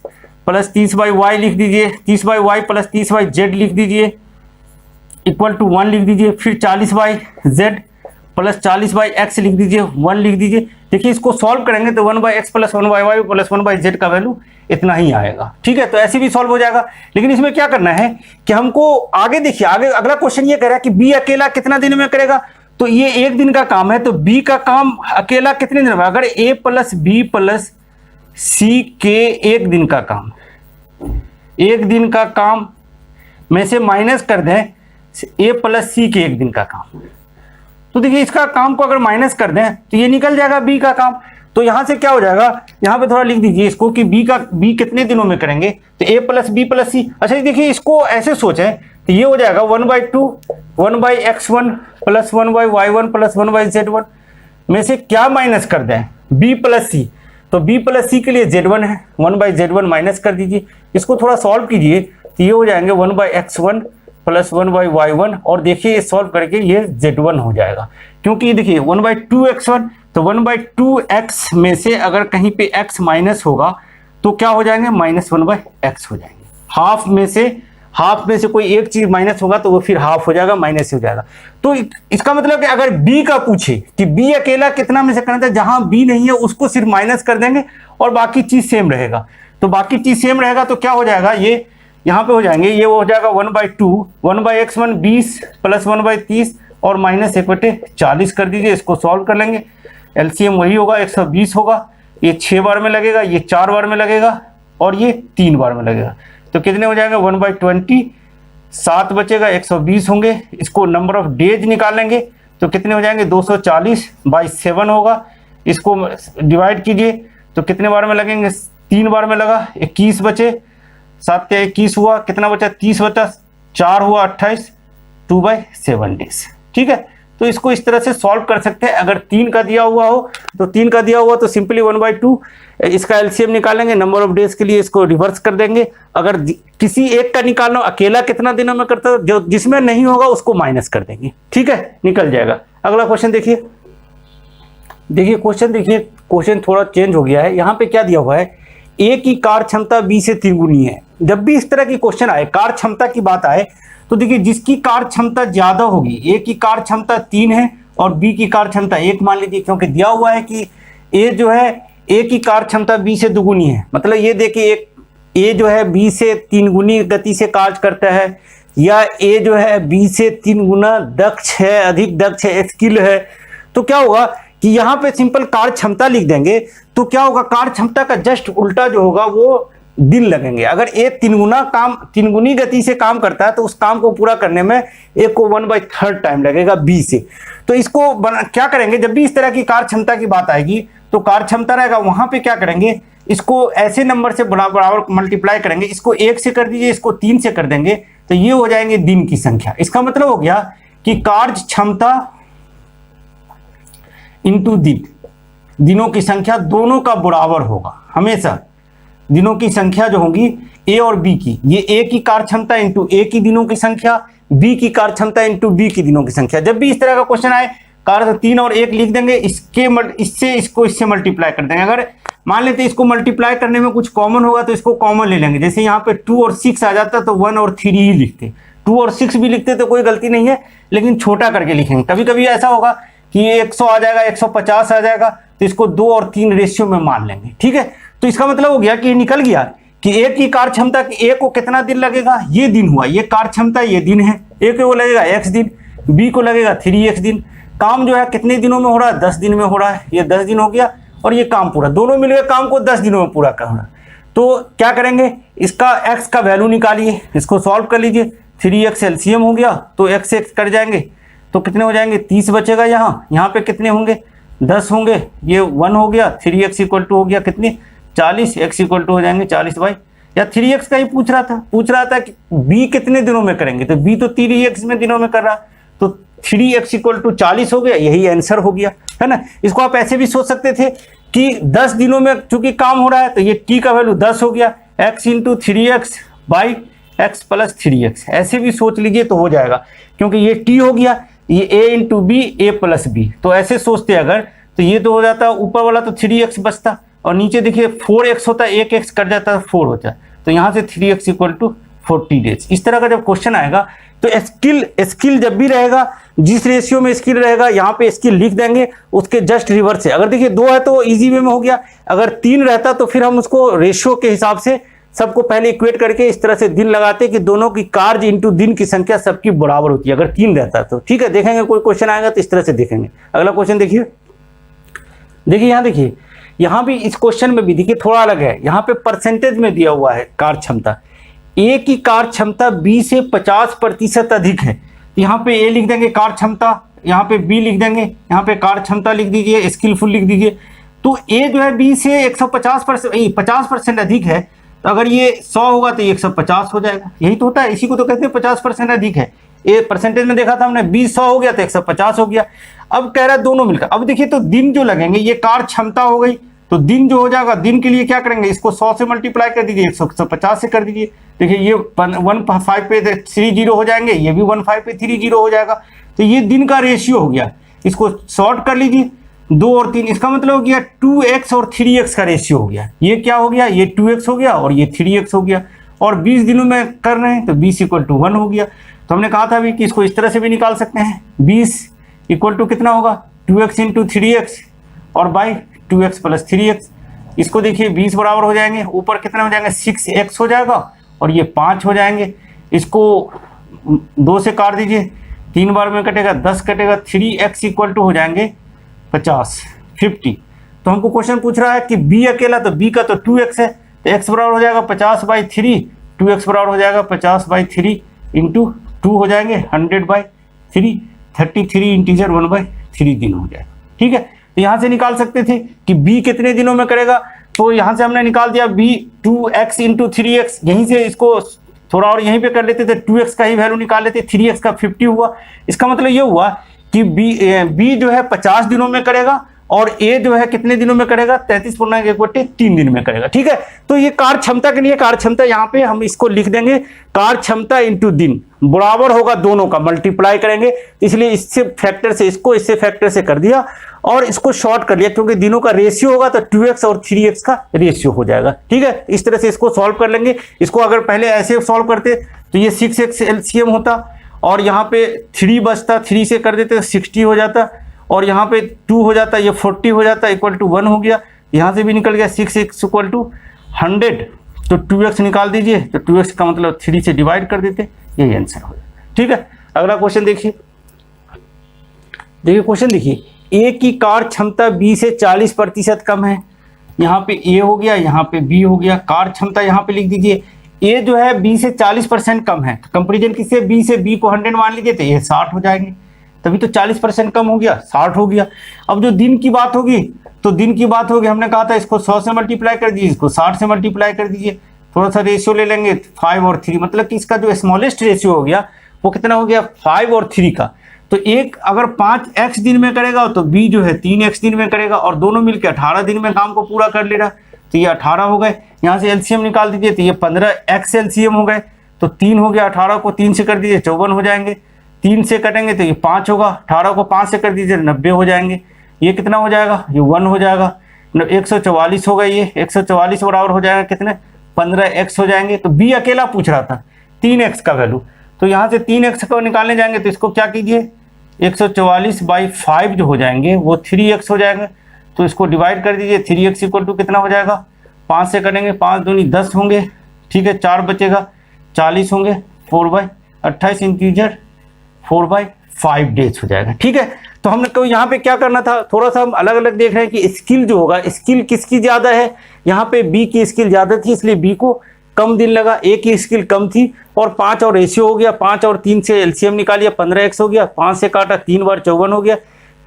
प्लस 30/y लिख दीजिए, 30/y प्लस 30/z लिख दीजिए, इक्वल टू 1 लिख दीजिए। फिर 40/z प्लस 40/x लिख दीजिए, 1 लिख दीजिए। देखिए इसको सॉल्व करेंगे तो 1/x plus 1/y plus 1/z का वैल्यू इतना ही आएगा। ठीक है, तो ऐसे भी सॉल्व हो जाएगा। लेकिन इसमें क्या करना है कि हमको आगे देखिए, आगे अगला क्वेश्चन ये कह रहा है कि बी अकेला कितना दिन में करेगा। तो ये एक दिन का काम है, तो बी का काम अकेला कितने दिन में, अगर ए प्लस बी प्लस सी के एक दिन का काम, एक दिन का काम में से माइनस कर दें ए प्लस सी के एक दिन का काम, तो देखिए इसका काम को अगर माइनस कर दें तो ये निकल जाएगा बी का काम। तो यहां से क्या हो जाएगा, यहां पे थोड़ा लिख दीजिए इसको कि बी कितने दिनों में करेंगे, तो ए प्लस बी प्लस सी। अच्छा देखिए इसको ऐसे सोचें तो ये हो जाएगा 1/2 1/x1 plus 1/y1 plus 1/z1 में से क्या माइनस कर दें, बी प्लस सी। तो बी प्लस सी के लिए z1 है, 1/z1 माइनस कर दीजिए। इसको थोड़ा सॉल्व कीजिए तो ये हो जाएंगे 1/x1 प्लस 1/y1 और देखिए ये सॉल्व करके ये z1 हो जाएगा। क्योंकि देखिए 1/2x1, तो 1/2x में से अगर कहीं पे x माइनस होगा तो क्या हो जाएंगे, -1/x हो जाएंगे। हाफ में से कोई एक चीज माइनस होगा तो वो फिर हाफ हो जाएगा, माइनस हो जाएगा। तो इसका मतलब कि अगर b का पूछे कि b अकेला कितना में से करना है, जहां b नहीं है उसको सिर्फ माइनस कर देंगे और बाकी चीज सेम रहेगा। तो बाकी चीज सेम रहेगा तो क्या हो जाएगा, ये यहाँ पे हो जाएंगे, ये हो जाएगा 1/2 1/x1 20 प्लस 1/30 और माइनस 1/40 कर दीजिए। इसको सॉल्व कर लेंगे, एलसीएम वही होगा 120 होगा। ये 6 बार में लगेगा, ये 4 बार में लगेगा और ये 3 बार में लगेगा। तो कितने हो जाएंगे 1/20, 7 बचेगा, 120 होंगे। इसको नंबर ऑफ डेज निकालेंगे तो कितने हो जाएंगे 240/7 होगा। इसको डिवाइड कीजिए तो कितने बार में लगेंगे, 3 बार में लगा, 21 बचे, 7 या 21 हुआ, कितना बचा 30 बचा, 4 हुआ 28, 2/7 डेज। ठीक है, तो इसको इस तरह से सॉल्व कर सकते हैं। अगर 3 का दिया हुआ हो तो 3 का दिया हुआ तो सिंपली 1/2 इसका एलसीएम निकालेंगे, नंबर ऑफ डेज के लिए इसको रिवर्स कर देंगे। अगर किसी एक का निकालना हो, अकेला कितना दिनों में करता है, जो जिसमें नहीं होगा उसको माइनस कर देंगे, ठीक है, निकल जाएगा। अगला क्वेश्चन देखिए, क्वेश्चन थोड़ा चेंज हो गया है। यहाँ पे क्या दिया हुआ है, ए की कार्य क्षमता बी से 3 गुनी है। जब भी इस तरह की क्वेश्चन आए, कार्य क्षमता की बात आए, तो देखिए जिसकी कार्य क्षमता ज्यादा होगी, ए की कार्य क्षमता 3 है और बी की कार्य क्षमता 1 मान लीजिए, क्योंकि दिया हुआ है कि ए जो है ए की कार्य क्षमता बी से 2 गुनी है। मतलब ये देखिए एक ए जो है बी से 3 गुनी गति से कार्य करता है, या ए जो है बी से 3 गुना दक्ष है, अधिक दक्ष है, स्किल है। तो क्या होगा कि यहाँ पे सिंपल कार्य क्षमता लिख देंगे, तो क्या होगा, कार्य क्षमता का जस्ट उल्टा जो होगा वो दिन लगेंगे। अगर ए 3 गुनी गति से काम करता है तो उस काम को पूरा करने में ए को 1/3 टाइम लगेगा बी से। तो इसको क्या करेंगे, जब भी इस तरह की कार्य क्षमता की बात आएगी तो कार्य क्षमता रहेगा, वहां पे क्या करेंगे, इसको ऐसे नंबर से बराबर मल्टीप्लाई करेंगे। इसको 1 से कर दीजिए, इसको 3 से कर देंगे, तो ये हो जाएंगे दिन की संख्या। इसका मतलब हो गया कि कार्य क्षमता इंटू दिनों की संख्या दोनों का बराबर होगा हमेशा। दिनों की संख्या जो होगी ए और बी की, ये ए की कार्य क्षमता इंटू ए की दिनों की संख्या, बी की कार्य क्षमता इंटू बी की दिनों की संख्या। जब भी इस तरह का क्वेश्चन आए, कार्य 3 और 1 लिख देंगे, इससे मल्टीप्लाई कर देंगे। अगर मान लेते इसको मल्टीप्लाई करने में कुछ कॉमन होगा तो इसको कॉमन ले लेंगे। जैसे यहाँ पे 2 और 6 आ जाता तो 1 और 3 ही लिखते, 2 और 6 भी लिखते तो कोई गलती नहीं है, लेकिन छोटा करके लिखेंगे। कभी कभी ऐसा होगा कि ये 100 आ जाएगा, 150 आ जाएगा, तो इसको 2 और 3 रेशियो में मान लेंगे, ठीक है। तो इसका मतलब हो गया कि ये निकल गया कि ए की कार्य क्षमता, ए को कितना दिन लगेगा, ये दिन हुआ, ये कार्य क्षमता ये दिन है, ए को लगेगा x दिन, बी को लगेगा 3x दिन। काम जो है कितने दिनों में हो रहा है, 10 दिन में हो रहा है, ये 10 दिन हो गया, और ये काम पूरा, दोनों मिलकर काम को 10 दिनों में पूरा करना। तो क्या करेंगे, इसका x का वैल्यू निकालिए, इसको सॉल्व कर लीजिए। 3x एलसीएम हो गया तो x से x कट जाएंगे, तो कितने हो जाएंगे, 30 बचेगा। यहाँ पे कितने होंगे, 10 होंगे, ये 1 हो गया, 3x इक्वल टू हो गया कितने, 40, x इक्वल टू हो जाएंगे 40/, या 3x का ही पूछ रहा था कि b कितने दिनों में करेंगे, तो b तो 3x में दिनों में कर रहा, तो 3x इक्वल टू 40 हो गया, यही आंसर हो गया, है ना। इसको आप ऐसे भी सोच सकते थे कि 10 दिनों में चूंकि काम हो रहा है तो ये t का वैल्यू 10 हो गया, x into 3x by x plus 3x, ऐसे भी सोच लीजिए तो हो जाएगा, क्योंकि ये t हो गया, ये a into b, a plus b, तो ऐसे सोचते अगर तो ये तो हो जाता, ऊपर वाला तो 3x बचता, और नीचे देखिए 4x होता, 1x कट जाता, 4 होता, तो यहाँ से 3x इक्वल टू 40 डेज। इस तरह का जब क्वेश्चन आएगा तो स्किल जब भी रहेगा, जिस रेशियो में स्किल रहेगा, यहाँ पे स्किल लिख देंगे, उसके जस्ट रिवर्स है। अगर देखिए 2 है तो इजी वे में हो गया, अगर 3 रहता तो फिर हम उसको रेशियो के हिसाब से सबको पहले इक्वेट करके इस तरह से दिन लगाते कि दोनों की कार्य इंटू दिन की संख्या सबकी बराबर होती है, अगर 3 रहता तो, ठीक है। देखेंगे कोई क्वेश्चन आएगा तो इस तरह से देखेंगे। अगला क्वेश्चन देखिए, यहाँ भी इस क्वेश्चन में भी देखिए थोड़ा अलग है। यहाँ पे परसेंटेज में दिया हुआ है कार्य क्षमता, ए की कार्य क्षमता बी से 50% अधिक है। यहाँ पे ए लिख देंगे कार्य क्षमता, यहाँ पे बी लिख देंगे, यहाँ पे कार्य क्षमता लिख दीजिए, स्किलफुल लिख दीजिए। तो ए जो है बी से 50% अधिक है, तो अगर ये 100 होगा तो ये 150 हो जाएगा, यही तो होता है, इसी को तो कहते हैं 50% अधिक है। ए परसेंटेज में देखा था हमने, 20 100 हो गया तो 150 हो गया। अब कह रहा है दोनों मिलकर, अब देखिए तो दिन जो लगेंगे, ये कार्य क्षमता हो गई, तो दिन जो हो जाएगा, दिन के लिए क्या करेंगे, इसको 100 से मल्टीप्लाई कर दीजिए, 150 से कर दीजिए। देखिए ये 15 पे 3 0 हो जाएंगे, ये भी 15 पे 3 0 हो जाएगा, तो ये दिन का रेशियो हो गया। इसको शॉर्ट कर लीजिए, 2 और 3, इसका मतलब हो गया 2x और 3x का रेशियो हो गया। ये क्या हो गया, ये 2x हो गया और ये 3x हो गया, और 20 दिनों में कर रहे हैं तो 20 इक्वल टू 1 हो गया। तो हमने कहा था अभी कि इसको इस तरह से भी निकाल सकते हैं, 20 इक्वल टू कितना होगा, 2x इंटू 3x और बाई 2x प्लस 3x। इसको देखिए 20 बराबर हो जाएंगे, ऊपर कितने हो जाएंगे, 6x हो जाएगा, और ये 5 हो जाएंगे। इसको 2 से काट दीजिए, 3 बार में कटेगा 10 कटेगा, 3x इक्वल टू हो जाएंगे 50। तो हमको क्वेश्चन पूछ रहा है कि b अकेला, तो b का तो 2x है, तो x बराबर हो जाएगा 50/3, 2x बराबर हो जाएगा 50/3 इंटू 2 हो जाएंगे 100/3, 33 इंटीजर 1/3 दिन हो जाएगा, ठीक है। तो यहाँ से निकाल सकते थे कि b कितने दिनों में करेगा, तो यहाँ से हमने निकाल दिया b 2x इंटू 3x। यहीं से इसको थोड़ा और यहीं पे कर लेते थे, 2x का ही वैल्यू निकाल लेते, 3x का 50 हुआ। इसका मतलब ये हुआ कि बी जो है 50 दिनों में करेगा और ए जो है कितने दिनों में करेगा, 33.1/3 दिन में करेगा। ठीक है, तो ये कार्य क्षमता के लिए कार्य क्षमता यहाँ पे हम इसको लिख देंगे, कार्य क्षमता इंटू दिन बराबर होगा दोनों का, मल्टीप्लाई करेंगे। इसलिए इससे फैक्टर से इसको, इससे फैक्टर से कर दिया और इसको शॉर्ट कर लिया, क्योंकि दिनों का रेशियो होगा तो 2x और 3x का रेशियो हो जाएगा। ठीक है, इस तरह से इसको सॉल्व कर लेंगे। इसको अगर पहले ऐसे सॉल्व करते तो ये 6x एलसीएम होता और यहाँ पे 3 बचता, 3 से कर देते तो 60 हो जाता और यहाँ पे 2 हो जाता, ये 40 हो जाता, इक्वल टू 1 हो गया। यहाँ से भी निकल गया 6x इक्वल टू 100, तो 2x निकाल दीजिए, तो 2x का मतलब 3 से डिवाइड कर देते, यही आंसर हो जाता। ठीक है, अगला क्वेश्चन देखिए। क्वेश्चन देखिए, ए की कार्य क्षमता बी से 40% कम है। यहाँ पे ए हो गया, यहाँ पे बी हो गया, कार्य क्षमता यहाँ पे लिख दीजिए। ए जो है बी से 40% कम है, कंपेरिजन किससे, बी से। बी को 100 मान लीजिए तो ये 60 हो जाएंगे, तभी तो 40% कम हो गया, 60 हो गया। अब जो दिन की बात होगी तो दिन की बात होगी, हमने कहा था इसको 100 से मल्टीप्लाई कर दीजिए, इसको 60 से मल्टीप्लाई कर दीजिए। थोड़ा सा रेशियो ले लेंगे 5 और 3, मतलब कि इसका जो स्मॉलेस्ट रेशियो हो गया वो कितना हो गया, 5 और 3 का। तो एक अगर 5x दिन में करेगा तो बी जो है 3x दिन में करेगा और दोनों मिलकर 18 दिन में काम को पूरा कर ले रहा, तो ये 18 हो गए। यहाँ से एलसीएम निकाल दीजिए तो ये 15x एलसीएम हो गए, तो 3 हो गया, 18 को 3 से कर दीजिए 54 हो जाएंगे, 3 से कटेंगे तो ये 5 होगा, 18 को 5 से कर दीजिए 90 हो जाएंगे। ये कितना हो जाएगा, ये 1 हो जाएगा, 144 हो गई, ये 144 बराबर हो जाएगा कितने, 15x हो जाएंगे। तो बी अकेला पूछ रहा था 3x का वैल्यू, तो यहाँ से 3x को निकालने जाएंगे तो इसको क्या कीजिए, 144/5 जो हो जाएंगे वो 3x हो जाएगा, तो इसको डिवाइड कर दीजिए। 3x इक्वल टू कितना हो जाएगा, 5 से करेंगे, 5 दूनी 10 होंगे। ठीक है, 4 बचेगा, 40 होंगे, 4/28 इंटीजर 4/5 डेज हो जाएगा। ठीक है, तो हमने को यहाँ पे क्या करना था, थोड़ा सा हम अलग अलग देख रहे हैं कि स्किल जो होगा, स्किल किसकी ज़्यादा है। यहाँ पे बी की स्किल ज़्यादा थी इसलिए बी को कम दिन लगा, ए की स्किल कम थी और 5 और रेशियो हो गया, 5 और 3 से एलसीएम निकालिए, 15x हो गया, 5 से काटा 3 बार 54 हो गया,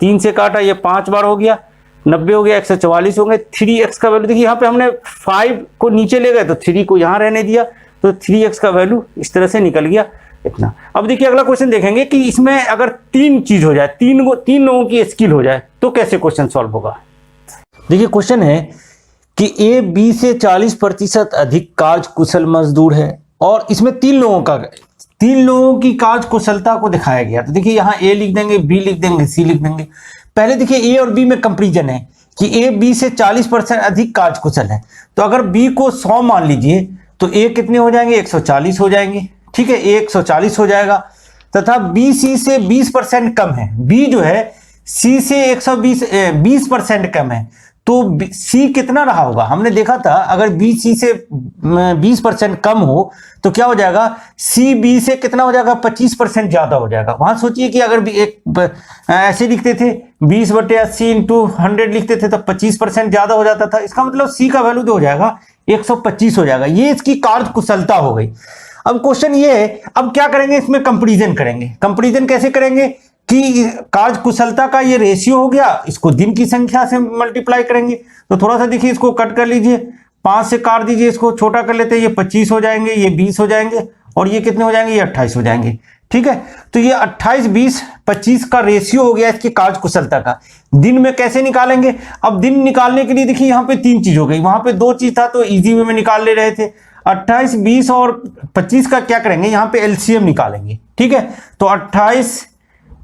3 से काटा ये 5 बार हो गया, 90 हो गया, 144 हो गए। 3x का वैल्यू देखिए, यहाँ पे हमने 5 को नीचे ले गए तो 3 को यहाँ रहने दिया, तो 3x का वैल्यू इस तरह से निकल गया इतना। अब देखिए अगला क्वेश्चन देखेंगे कि इसमें अगर 3 चीज हो जाए, 3 लोगों की स्किल हो जाए तो कैसे क्वेश्चन सॉल्व होगा। देखिए क्वेश्चन है कि ए बी से 40% अधिक कार्य कुशल मजदूर है और इसमें 3 लोगों की कार्य कुशलता को दिखाया गया। तो देखिए यहाँ ए लिख देंगे, बी लिख देंगे, सी लिख देंगे। पहले देखिए ए और बी में कंपेरिजन है कि ए बी से 40% अधिक कार्य कुशल है, तो अगर बी को 100 मान लीजिए तो ए कितने हो जाएंगे, 140 हो जाएंगे। ठीक है, ए 140 हो जाएगा, तथा बी सी से 20% कम है। बी जो है सी से 20% कम है, तो सी कितना रहा होगा, हमने देखा था अगर बी सी से 20% कम हो तो क्या हो जाएगा, सी बी से कितना हो जाएगा, 25% ज्यादा हो जाएगा। वहां सोचिए कि अगर एक ऐसे लिखते थे 20/80 इंटू 100 लिखते थे तो 25% ज्यादा हो जाता था, इसका मतलब सी का वैल्यू तो हो जाएगा 125 हो जाएगा। ये इसकी कार्य कुशलता हो गई। अब क्वेश्चन ये है, अब क्या करेंगे, इसमें कंपेरिजन करेंगे। कंपेरिजन कैसे करेंगे कि कार्य कुशलता का ये रेशियो हो गया, इसको दिन की संख्या से मल्टीप्लाई करेंगे। तो थोड़ा सा देखिए, इसको कट कर लीजिए, 5 से काट दीजिए, इसको छोटा कर लेते हैं, ये 25 हो जाएंगे, ये 20 हो जाएंगे और ये कितने हो जाएंगे, ये 28 हो जाएंगे। ठीक है, तो ये 28, 20, 25 का रेशियो हो गया इसकी कार्य कुशलता का। दिन में कैसे निकालेंगे, अब दिन निकालने के लिए देखिए यहाँ पे 3 चीज हो गई, वहां पे 2 चीज था तो इजी वे में निकाल ले रहे थे। 28, 20 और 25 का क्या करेंगे, यहाँ पे एलसीएम निकालेंगे। ठीक है, तो 28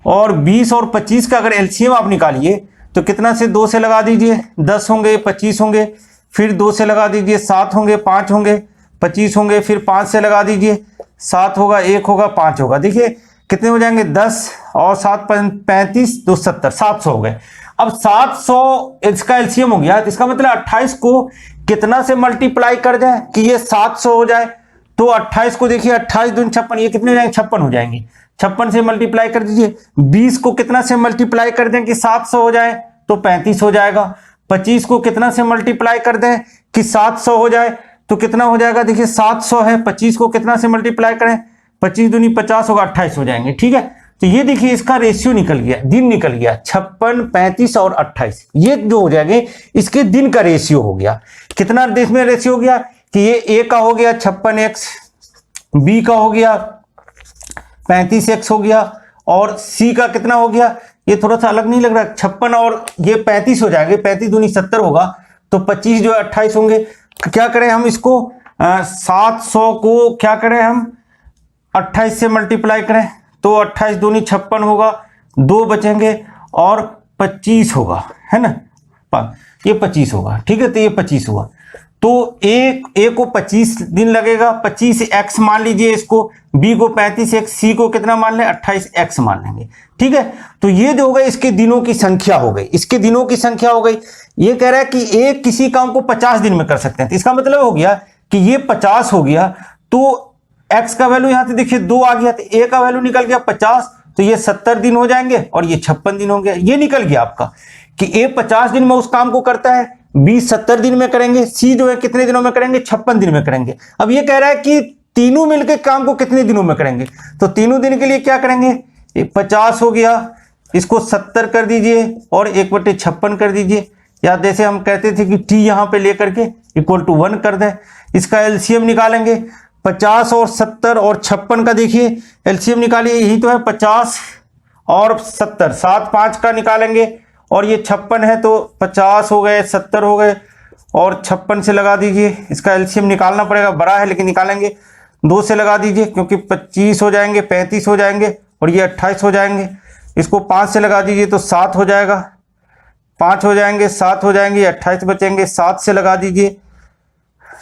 और 20 और 25 का अगर एलसीएम आप निकालिए तो कितना से 2 से लगा दीजिए, 10 होंगे, 25 होंगे, फिर 2 से लगा दीजिए, 7 होंगे, 5 होंगे, 25 होंगे, फिर 5 से लगा दीजिए, 7 होगा, 1 होगा, 5 होगा। देखिए कितने हो जाएंगे, 10 और 7 35, 2 70, 700 हो गए। अब 700 इसका एलसीएम हो गया, इसका मतलब 28 को कितना से मल्टीप्लाई कर जाए कि ये 700 हो जाए। तो 28 को देखिए, 28 दूनी 56, ये कितने हो जाएंगे, 56 हो जाएंगे। 56 से मल्टीप्लाई कर दीजिए। 20 को कितना से मल्टीप्लाई कर दें कि 700 हो जाए, तो 35 हो जाएगा। 25 को कितना से मल्टीप्लाई कर दें कि 700 हो जाए, तो कितना हो जाएगा, देखिए 700 है, 25 को कितना से मल्टीप्लाई करें, 25 दूनी 50 होगा, 28 हो जाएंगे। ठीक है, तो ये देखिए इसका रेशियो निकल गया, दिन निकल गया, 56, 35 और 28, ये जो हो जाएंगे इसके दिन का रेशियो हो गया। कितना देश में रेशियो हो गया कि ये ए का हो गया 56x, बी का हो गया 35x हो गया और सी का कितना हो गया ये थोड़ा सा अलग नहीं लग रहा? 56 और ये 35 हो जाएंगे, 35 दूनी 70 होगा, तो 25 जो है 28 होंगे। क्या करें हम इसको 700 को क्या करें हम 28 से मल्टीप्लाई करें, तो 28 दूनी 56 होगा, 2 बचेंगे और 25 होगा, है ना, ये 25 होगा, ठीक है। तो ये 25 हुआ, तो ए को 25 दिन लगेगा, 25x मान लीजिए इसको, बी को 35x, सी को कितना मान लें 28x मान लेंगे, ठीक है। तो ये जो हो गई इसके दिनों की संख्या हो गई, इसके दिनों की संख्या हो गई। ये कह रहा है कि एक किसी काम को 50 दिन में कर सकते हैं, तो इसका मतलब हो गया कि ये 50 हो गया, तो x का वैल्यू यहां से देखिए 2 आ गया, तो a का वैल्यू निकल गया 50, तो ये 70 दिन हो जाएंगे और ये 56 दिन हो गया। ये निकल गया आपका कि a 50 दिन में उस काम को करता है, b 70 दिन में करेंगे, c जो है कितने दिनों में करेंगे 56 दिन में करेंगे। अब ये कह रहा है कि तीनों मिलकर काम को कितने दिनों में करेंगे, तो तीनों दिन के लिए क्या करेंगे, 50 हो गया, इसको 70 कर दीजिए और 1/56 कर दीजिए, या जैसे हम कहते थे कि t यहां पे लेकर के = 1 कर दें। इसका एलसीएम निकालेंगे, 50 और 70 और 56 का देखिए एलसीएम निकालिए, यही तो है 50 और 70, 7 5 का निकालेंगे और ये 56 है, तो 50 हो गए, 70 हो गए और 56 से लगा दीजिए। इसका एलसीएम निकालना पड़ेगा, बड़ा है लेकिन निकालेंगे, 2 से लगा दीजिए क्योंकि 25 हो जाएंगे, 35 हो जाएंगे और ये 28 हो जाएंगे। इसको 5 से लगा दीजिए तो 7 हो जाएगा, 5 हो जाएंगे, 7 हो जाएंगे, 28 बचेंगे, 7 से लगा दीजिए,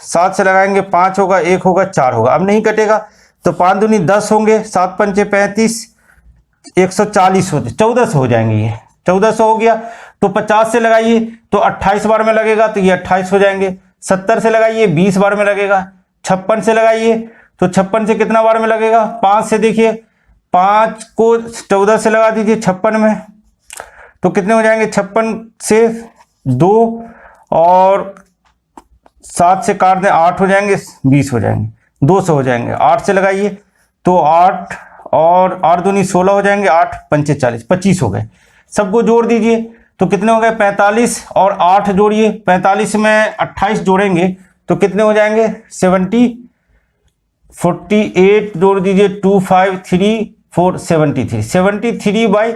7 से लगाएंगे 5 होगा, 1 होगा, 4 होगा। अब नहीं कटेगा तो 5 दूनी 10 होंगे, 7 पंचे 35, 140 होते, 1400 हो जाएंगे, ये 1400 हो गया। तो 50 से लगाइए तो 28 बार में लगेगा, तो ये 28 हो जाएंगे। 70 से लगाइए 20 बार में लगेगा। 56 से लगाइए तो 56 से कितना बार में लगेगा, 5 से देखिए, 5 को 14 से लगा दीजिए 56 में, तो कितने हो जाएंगे, 56 से 2 और 7 से काट दें 8 हो जाएंगे, 20 हो जाएंगे, 200 हो जाएंगे। 8 से लगाइए तो 8 और 8 दूनी 16 हो जाएंगे, 8 पंचे 40, 25 हो गए। सबको जोड़ दीजिए तो कितने हो गए, 45 और 8 जोड़िए, 45 में 28 जोड़ेंगे तो कितने हो जाएंगे, 70, 48 जोड़ दीजिए, 2 5 3 4 73, 73 बाई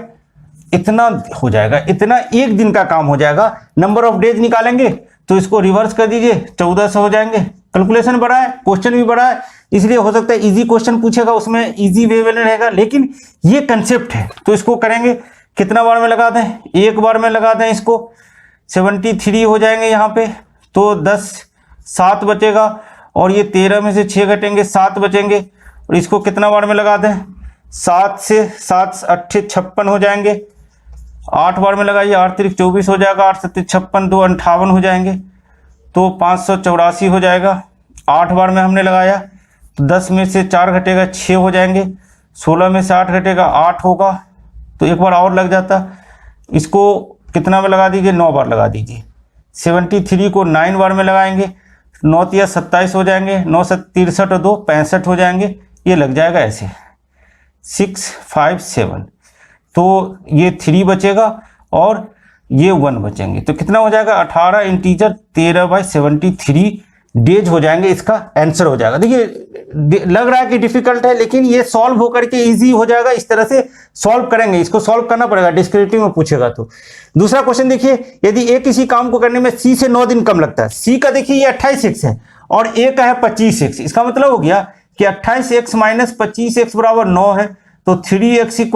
इतना हो जाएगा, इतना एक दिन का काम हो जाएगा। नंबर ऑफ डेज निकालेंगे तो इसको रिवर्स कर दीजिए, 1400 हो जाएंगे। कैलकुलेशन बड़ा है, क्वेश्चन भी बड़ा है, इसलिए हो सकता है इजी क्वेश्चन पूछेगा, उसमें इजी वे में रहेगा, लेकिन ये कंसेप्ट है तो इसको करेंगे। कितना बार में लगा दें, एक बार में लगा दें इसको, 73 हो जाएंगे यहाँ पे, तो 10 7 बचेगा और ये 13 में से 6 घटेंगे, 7 बचेंगे और इसको कितना बार में लगा दें, 7 से 7 8 56 हो जाएंगे, 8 बार में लगाइए, 8 3 24 हो जाएगा, 8 7 56, 2 58 हो जाएंगे, तो 584 हो जाएगा। 8 बार में हमने लगाया तो 10 में से 4 घटेगा, 6 हो जाएंगे, 16 में से 8 घटेगा, 8 होगा, तो एक बार और लग जाता। इसको कितना में लगा दीजिए, 9 बार लगा दीजिए। 73 को 9 बार में लगाएंगे, 9 या 27 हो जाएंगे, 9 7 63 और 2 65 हो जाएंगे, ये लग जाएगा ऐसे 6 5 7, तो ये 3 बचेगा और ये 1 बचेंगे, तो कितना हो जाएगा, 18 इंटीजर 13/73 डेज हो जाएंगे। इसका आंसर हो जाएगा। देखिए लग रहा है कि डिफिकल्ट है, लेकिन ये सॉल्व होकर के इजी हो जाएगा। इस तरह से सॉल्व करेंगे, इसको सॉल्व करना पड़ेगा, डिस्क्रिप्टिव में पूछेगा तो। दूसरा क्वेश्चन देखिए, यदि ए किसी काम को करने में सी से 9 दिन कम लगता है, सी का देखिए ये 28x है और ए का है 25x, इसका मतलब हो गया कि 28x माइनस 25x बराबर 9 है, तो 3x =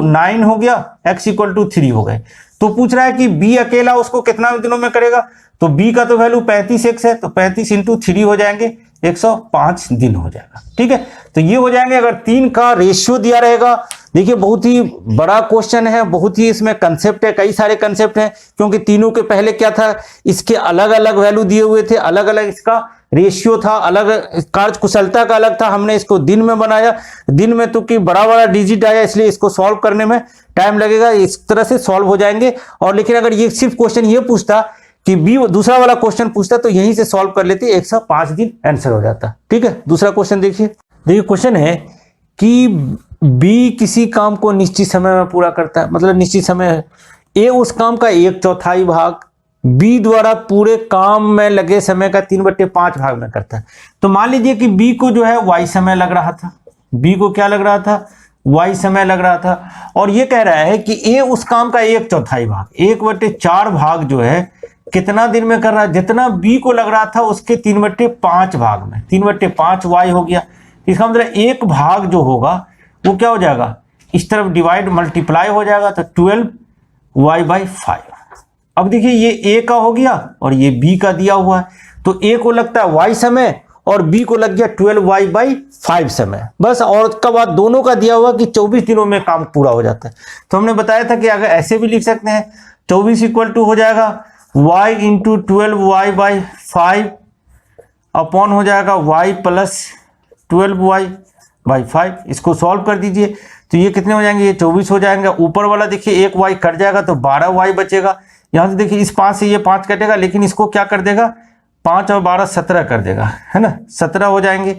9 हो गया, x = 3 हो गए। तो पूछ रहा है कि b अकेला उसको कितना दिनों में करेगा, तो b का तो वैल्यू 35x है, तो 35 × 3 हो जाएंगे, 105 दिन हो जाएगा। ठीक है, तो ये हो जाएंगे। अगर 3 का रेशियो दिया रहेगा, देखिए बहुत ही बड़ा क्वेश्चन है, बहुत ही इसमें कंसेप्ट है, कई सारे कंसेप्ट हैं, क्योंकि तीनों के पहले क्या था, इसके अलग अलग वैल्यू दिए हुए थे, अलग अलग इसका रेशियो था, अलग कार्य कुशलता का अलग था। हमने इसको दिन में बनाया, दिन में तो कि बड़ा बड़ा डिजिट आया, इसलिए इसको सॉल्व करने में टाइम लगेगा। इस तरह से सॉल्व हो जाएंगे। और लेकिन अगर ये सिर्फ क्वेश्चन ये पूछता कि बी दूसरा वाला क्वेश्चन पूछता, तो यहीं से सॉल्व कर लेते, 105 दिन आंसर हो जाता। ठीक है, दूसरा क्वेश्चन देखिए। क्वेश्चन है कि बी किसी काम को निश्चित समय में पूरा करता है, मतलब निश्चित समय, ए उस काम का 1/4 भाग बी द्वारा पूरे काम में लगे समय का 3/5 भाग में करता है। तो मान लीजिए कि बी को जो है y समय लग रहा था, बी को क्या लग रहा था, y समय लग रहा था, और ये कह रहा है कि a उस काम का 1/4 भाग, 1/4 भाग जो है कितना दिन में कर रहा है, जितना b को लग रहा था उसके 3/5 भाग में, 3/5 y हो गया। इसका मतलब एक भाग जो होगा वो क्या हो जाएगा, इस तरफ डिवाइड मल्टीप्लाई हो जाएगा, तो 12y/5। अब देखिए ये a का हो गया और ये b का दिया हुआ है, तो a को लगता है y समय और b को लग गया 12y/5 समय, बस। और उसका बाद दोनों का दिया हुआ कि 24 दिनों में काम पूरा हो जाता है। तो हमने बताया था कि अगर ऐसे भी लिख सकते हैं, 24 इक्वल टू हो जाएगा y इंटू 12y/5 अपॉन हो जाएगा y प्लस 12y/5। इसको सॉल्व कर दीजिए तो ये कितने हो जाएंगे, ये 24 हो जाएंगे। ऊपर वाला देखिए एक y कट जाएगा तो 12y बचेगा। यहाँ से देखिए इस 5 से ये 5 कटेगा, लेकिन इसको क्या कर देगा, 5 और 12 17 कर देगा, है ना, 17 हो जाएंगे।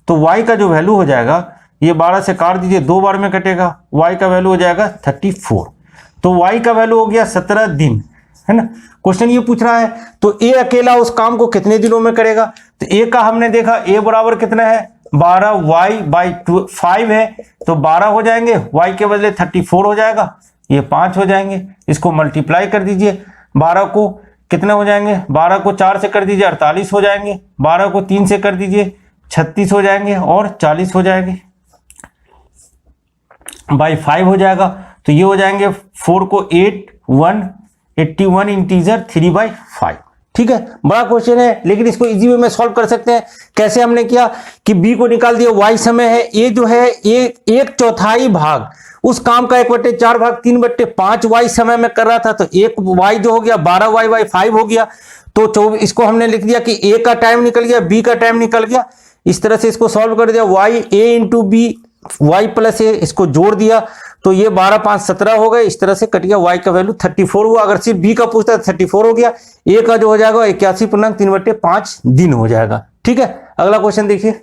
तो y का जो वैल्यू हो जाएगा, ये 12 से काट दीजिए, 2 बार में कटेगा, y का वैल्यू हो जाएगा 34। तो y का वैल्यू हो गया 17 दिन, है ना। क्वेश्चन ये पूछ रहा है तो a अकेला उस काम को कितने दिनों में करेगा, तो a का हमने देखा a बराबर कितना है, 12y/5 है, तो 12 हो जाएंगे, y के बदले 34 हो जाएगा, ये 5 हो जाएंगे। इसको मल्टीप्लाई कर दीजिए, 12 को कितने हो जाएंगे, 12 को 4 से कर दीजिए 48 हो जाएंगे, 12 को 3 से कर दीजिए 36 हो जाएंगे और 40 हो जाएंगे, /5 हो जाएगा। तो ये हो जाएंगे 4 को 81 इंटीजर 3/5। ठीक है, बड़ा क्वेश्चन है लेकिन इसको इजी वे में सॉल्व कर सकते हैं। कैसे हमने किया कि b को निकाल दिया, y समय है, a जो है 1/4 भाग उस काम का 1/4 भाग 3/5 y समय में कर रहा था, तो एक y जो हो गया 12y/5 हो गया। तो इसको हमने लिख दिया कि a का टाइम निकल गया, b का टाइम निकल गया। इस तरह से इसको सॉल्व कर दिया, y a into b y plus a, इसको जोड़ दिया तो ये 12 5 17 हो गए। इस तरह से कट गया, y का वैल्यू 34 हुआ। अगर सिर्फ b का पूछता है 34 हो गया, a का जो हो जाएगा 81.3/5 दिन हो जाएगा। ठीक है, अगला क्वेश्चन देखिए।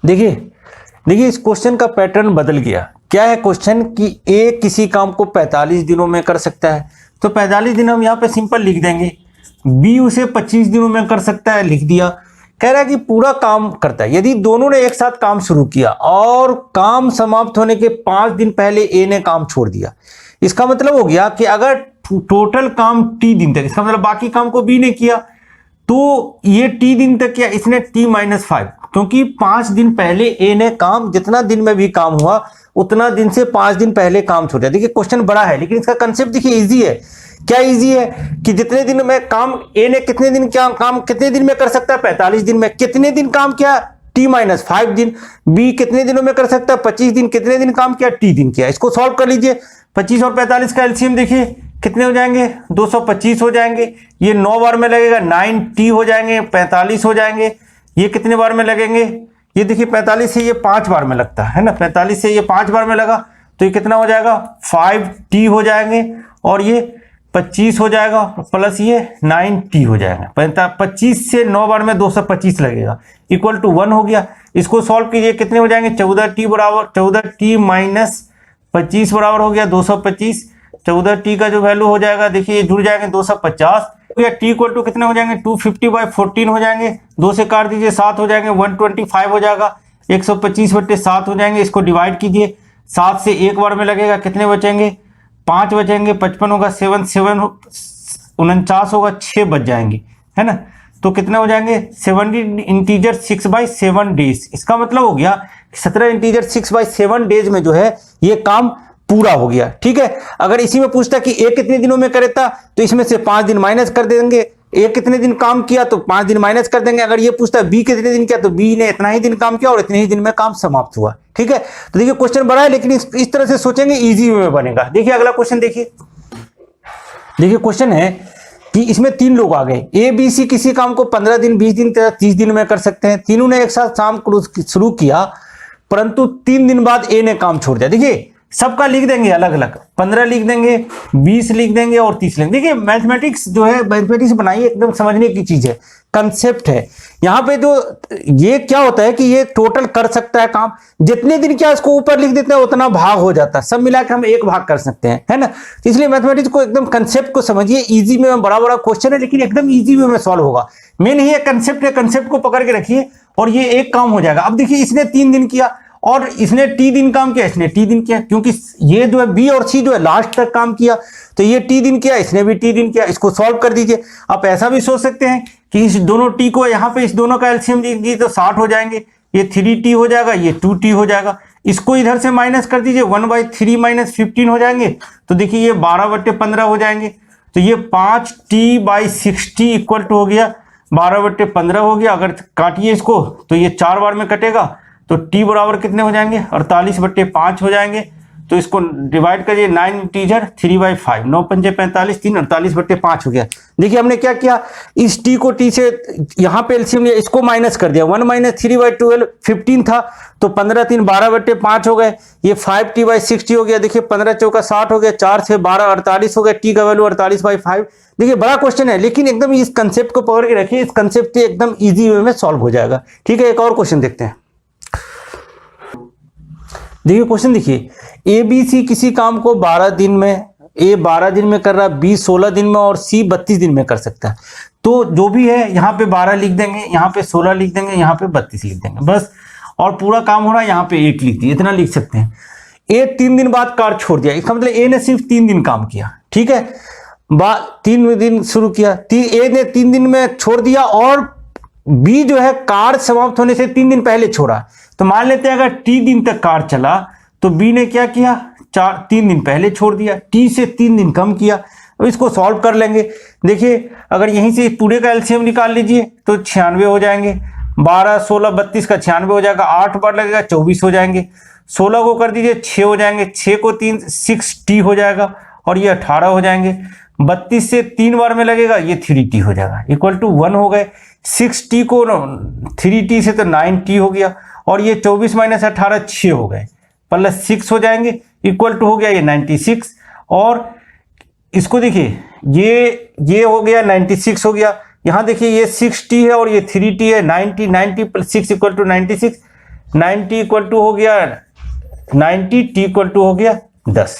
देखिए इस क्वेश्चन का पैटर्न बदल गया। क्या है क्वेश्चन कि a किसी काम को 45 दिनों में कर सकता है, तो 45 दिन हम यहाँ पे सिंपल लिख देंगे। b उसे 25 दिनों में कर सकता है, लिख दिया। कह रहा है कि पूरा काम करता है यदि दोनों ने एक साथ काम शुरू किया और काम समाप्त होने के 5 दिन पहले a ने काम छोड़ दिया। इसका मतलब हो गया कि अगर टोटल काम t दिन तक, इसका मतलब बाकी काम को b ने किया, तो ये t दिन तक किया, इसने t-5, क्योंकि 5 दिन पहले a ने काम, जितना दिन में भी काम हुआ उतना दिन से 5 दिन पहले काम छोड़ दिया। देखिए क्वेश्चन बड़ा है लेकिन इसका कंसेप्ट देखिए इजी है। क्या इजी है कि जितने दिन में काम a ने कितने दिन क्या काम कितने दिन में कर सकता है, 45 दिन में। कितने दिन काम किया, t-5 दिन। b कितने दिनों में कर सकता है, 25 दिन। कितने दिन काम किया, t दिन किया। इसको सॉल्व कर लीजिए। 25 और 45 का एलसीएम देखिए कितने हो जाएंगे, 225 हो जाएंगे। ये 9 बार में लगेगा, 9t हो जाएंगे, 45 हो जाएंगे। ये कितने बार में लगेंगे, ये देखिए 45 से ये 5 बार में लगता है ना, 45 से ये 5 बार में लगा तो ये कितना हो जाएगा, 5t हो जाएंगे, और ये 25 हो जाएगा प्लस ये 9t हो जाएगा। 25 से 9 बार में 225 लगेगा, इक्वल टू 1 हो गया। इसको सॉल्व कीजिए, कितने हो जाएंगे, 14t बराबर 14t माइनस 25 बराबर हो गया 225। 14t का जो वैल्यू हो जाएगा देखिए ये जुड़ जाएंगे 250। t इक्वल टू कितने हो जाएंगे, 250/14 हो जाएंगे। 2 से काट दीजिए 7 हो जाएंगे, 125 हो जाएगा, 125/7 हो जाएंगे। इसको डिवाइड कीजिए, 7 से 1 बार में लगेगा, कितने बचेंगे, 5 बचेंगे। 55 होगा, 7 49 होगा, 6 बच जाएंगे, है ना। तो कितने हो जाएंगे, 70 इंटीजर 6/7 डेज। इसका मतलब हो गया 17 इंटीजर 6/7 डेज में जो है ये काम पूरा हो गया। ठीक है, अगर इसी में पूछता कि a कितने दिनों में करे था तो इसमें से 5 दिन माइनस कर देंगे। a कितने दिन काम किया तो 5 दिन माइनस कर देंगे। अगर ये पूछता है b कितने दिन किया तो b ने इतना ही दिन काम किया और इतने ही दिन में काम समाप्त हुआ। ठीक है, तो देखिए क्वेश्चन बड़ा है लेकिन इस तरह से सोचेंगे इजी में बनेगा। देखिए अगला क्वेश्चन देखिए क्वेश्चन है कि इसमें 3 लोग आ गए, a b c किसी काम को 15 दिन 20 दिन 30 दिन में कर सकते हैं। तीनों ने एक साथ काम शुरू किया परंतु 3 दिन बाद a ने काम छोड़ दिया। देखिए सबका लिख देंगे अलग अलग, 15 लिख देंगे, 20 लिख देंगे और 30 लिख। देखिए मैथमेटिक्स जो है, मैथमेटिक्स बनाइए एकदम समझने की चीज है, कंसेप्ट है। यहाँ पे जो ये क्या होता है कि ये टोटल कर सकता है काम, जितने दिन क्या इसको ऊपर लिख देते हैं उतना भाग हो जाता है, सब मिला के हम एक भाग कर सकते हैं, है ना। इसलिए मैथमेटिक्स को एकदम कंसेप्ट को समझिए। इजी में बड़ा बड़ा क्वेश्चन है लेकिन एकदम इजी वे में सॉल्व होगा। मेन ये कंसेप्ट है, कंसेप्ट को पकड़ के रखिए और ये एक काम हो जाएगा। अब देखिए इसने 3 दिन किया और इसने टी दिन काम किया, इसने टी दिन किया, क्योंकि ये जो है बी और सी जो है लास्ट तक काम किया, तो ये टी दिन किया, इसने भी टी दिन किया। इसको सॉल्व कर दीजिए। आप ऐसा भी सोच सकते हैं कि इस दोनों टी को यहाँ पे इस दोनों का एलसीएम दीजिए तो 60 हो जाएंगे, ये 3t हो जाएगा, ये 2t हो जाएगा। इसको इधर से माइनस कर दीजिए, 1/3 माइनस 15 हो जाएंगे, तो देखिए ये 12/15 हो जाएंगे। तो ये 5t/60 इक्वल टू हो गया 12/15 हो गया। अगर काटिए इसको तो ये 4 बार में कटेगा, तो t बराबर कितने हो जाएंगे, 48/5 हो जाएंगे। तो इसको डिवाइड करिए, 9 टीजर 3/5, 9 पंजे 45, 3 48/5 हो गया। देखिए हमने क्या किया, इस t को t से यहाँ पे एलसीएम लिया, इसको माइनस कर दिया, 1 - 3/12 15 था, तो 15 3 12/5 हो गए। ये 5t/60 हो गया, देखिए 15 चौका 60 हो गया, 4 से 12 48 हो गया, t का वैल्यू 48/5। देखिए बड़ा क्वेश्चन है, लेकिन एकदम इस कंसेप्ट को पकड़ के रखिए, इस कंसेप्ट से एकदम ईजी वे में सॉल्व हो जाएगा। ठीक है, एक और क्वेश्चन देखते हैं। देखिए क्वेश्चन देखिए, ए बी सी किसी काम को 12 दिन में, ए 12 दिन में कर रहा है, बी 16 दिन में और सी 32 दिन में कर सकता है। तो जो भी है यहाँ पे 12 लिख देंगे, यहाँ पे 16 लिख देंगे, यहाँ पे 32 लिख देंगे बस, और पूरा काम हो रहा है यहाँ पे 1 लिख दिए, इतना लिख सकते हैं। ए 3 दिन बाद कार छोड़ दिया, इसका मतलब ए ने सिर्फ 3 दिन काम किया। ठीक है, 3 दिन शुरू किया, ए ने 3 दिन में छोड़ दिया और बी जो है कार समाप्त होने से 3 दिन पहले छोड़ा। तो मान लेते हैं अगर टी दिन तक कार चला, तो बी ने क्या किया, 3 दिन पहले छोड़ दिया, टी से 3 दिन कम किया। अब इसको सॉल्व कर लेंगे। देखिए अगर यहीं से पूरे का एलसीएम निकाल लीजिए तो 96 हो जाएंगे, 12 16 32 का 96 हो जाएगा, 8 बार लगेगा 24 हो जाएंगे, 16 को कर दीजिए 6 हो जाएंगे, 6 को 3 6t हो जाएगा, और ये 18 हो जाएंगे। 32 से 3 बार में लगेगा, ये 3t हो जाएगा, इक्वल टू 1 हो गए। 6t को 3t से तो 9t हो गया, और ये 24 - 18 6 हो गए, प्लस 6 हो जाएंगे, इक्वल टू हो गया ये 96। और इसको देखिए ये हो गया 96 हो गया। यहाँ देखिए ये 6t है और ये 3t है, 90 plus 6 equal to 96, 90 equal to हो गया 90, t इक्वल टू हो गया 10।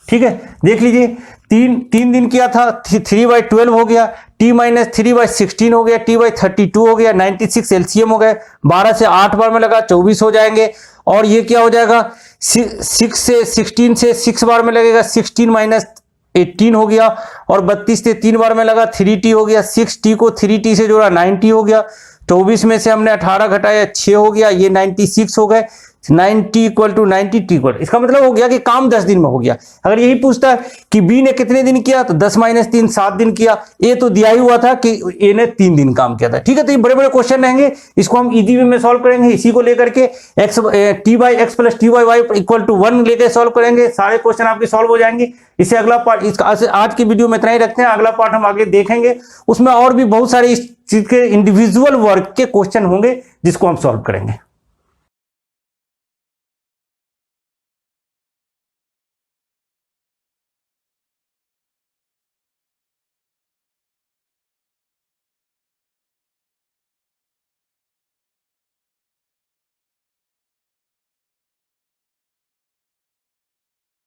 ठीक है, देख लीजिए 3 दिन किया था, 3/12 हो गया, t - 3/16 हो गया, t/32 हो गया, 96 एलसीएम हो गए, 12 से 8 बार में लगा 24 हो जाएंगे। और ये क्या हो जाएगा, 6 से 16 से 6 बार में लगेगा, 16 - 18 हो गया, और 32 से 3 बार में लगा 3t हो गया, 6t को 3t से जोड़ा 9t हो गया, 24 में से हमने 18 घटाया 6 हो गया, ये 96 हो गए, 90 इक्वल टू 90t इक्वल। इसका मतलब हो गया कि काम 10 दिन में हो गया। अगर यही पूछता है कि बी ने कितने दिन किया, तो 10 - 3 7 दिन किया। ए तो दिया ही हुआ था कि ए ने 3 दिन काम किया था। ठीक है, तो ये बड़े बड़े क्वेश्चन रहेंगे, इसको हम इजी वे में सॉल्व करेंगे। इसी को लेकर के t/x + t/y इक्वल टू 1 लेकर सॉल्व करेंगे, सारे क्वेश्चन आपके सॉल्व हो जाएंगे। इससे अगला पार्ट, आज की वीडियो में इतना ही रखते हैं, अगला पार्ट हम आगे देखेंगे, उसमें और भी बहुत सारे इस चीज के इंडिविजुअल वर्क के क्वेश्चन होंगे जिसको हम सॉल्व करेंगे।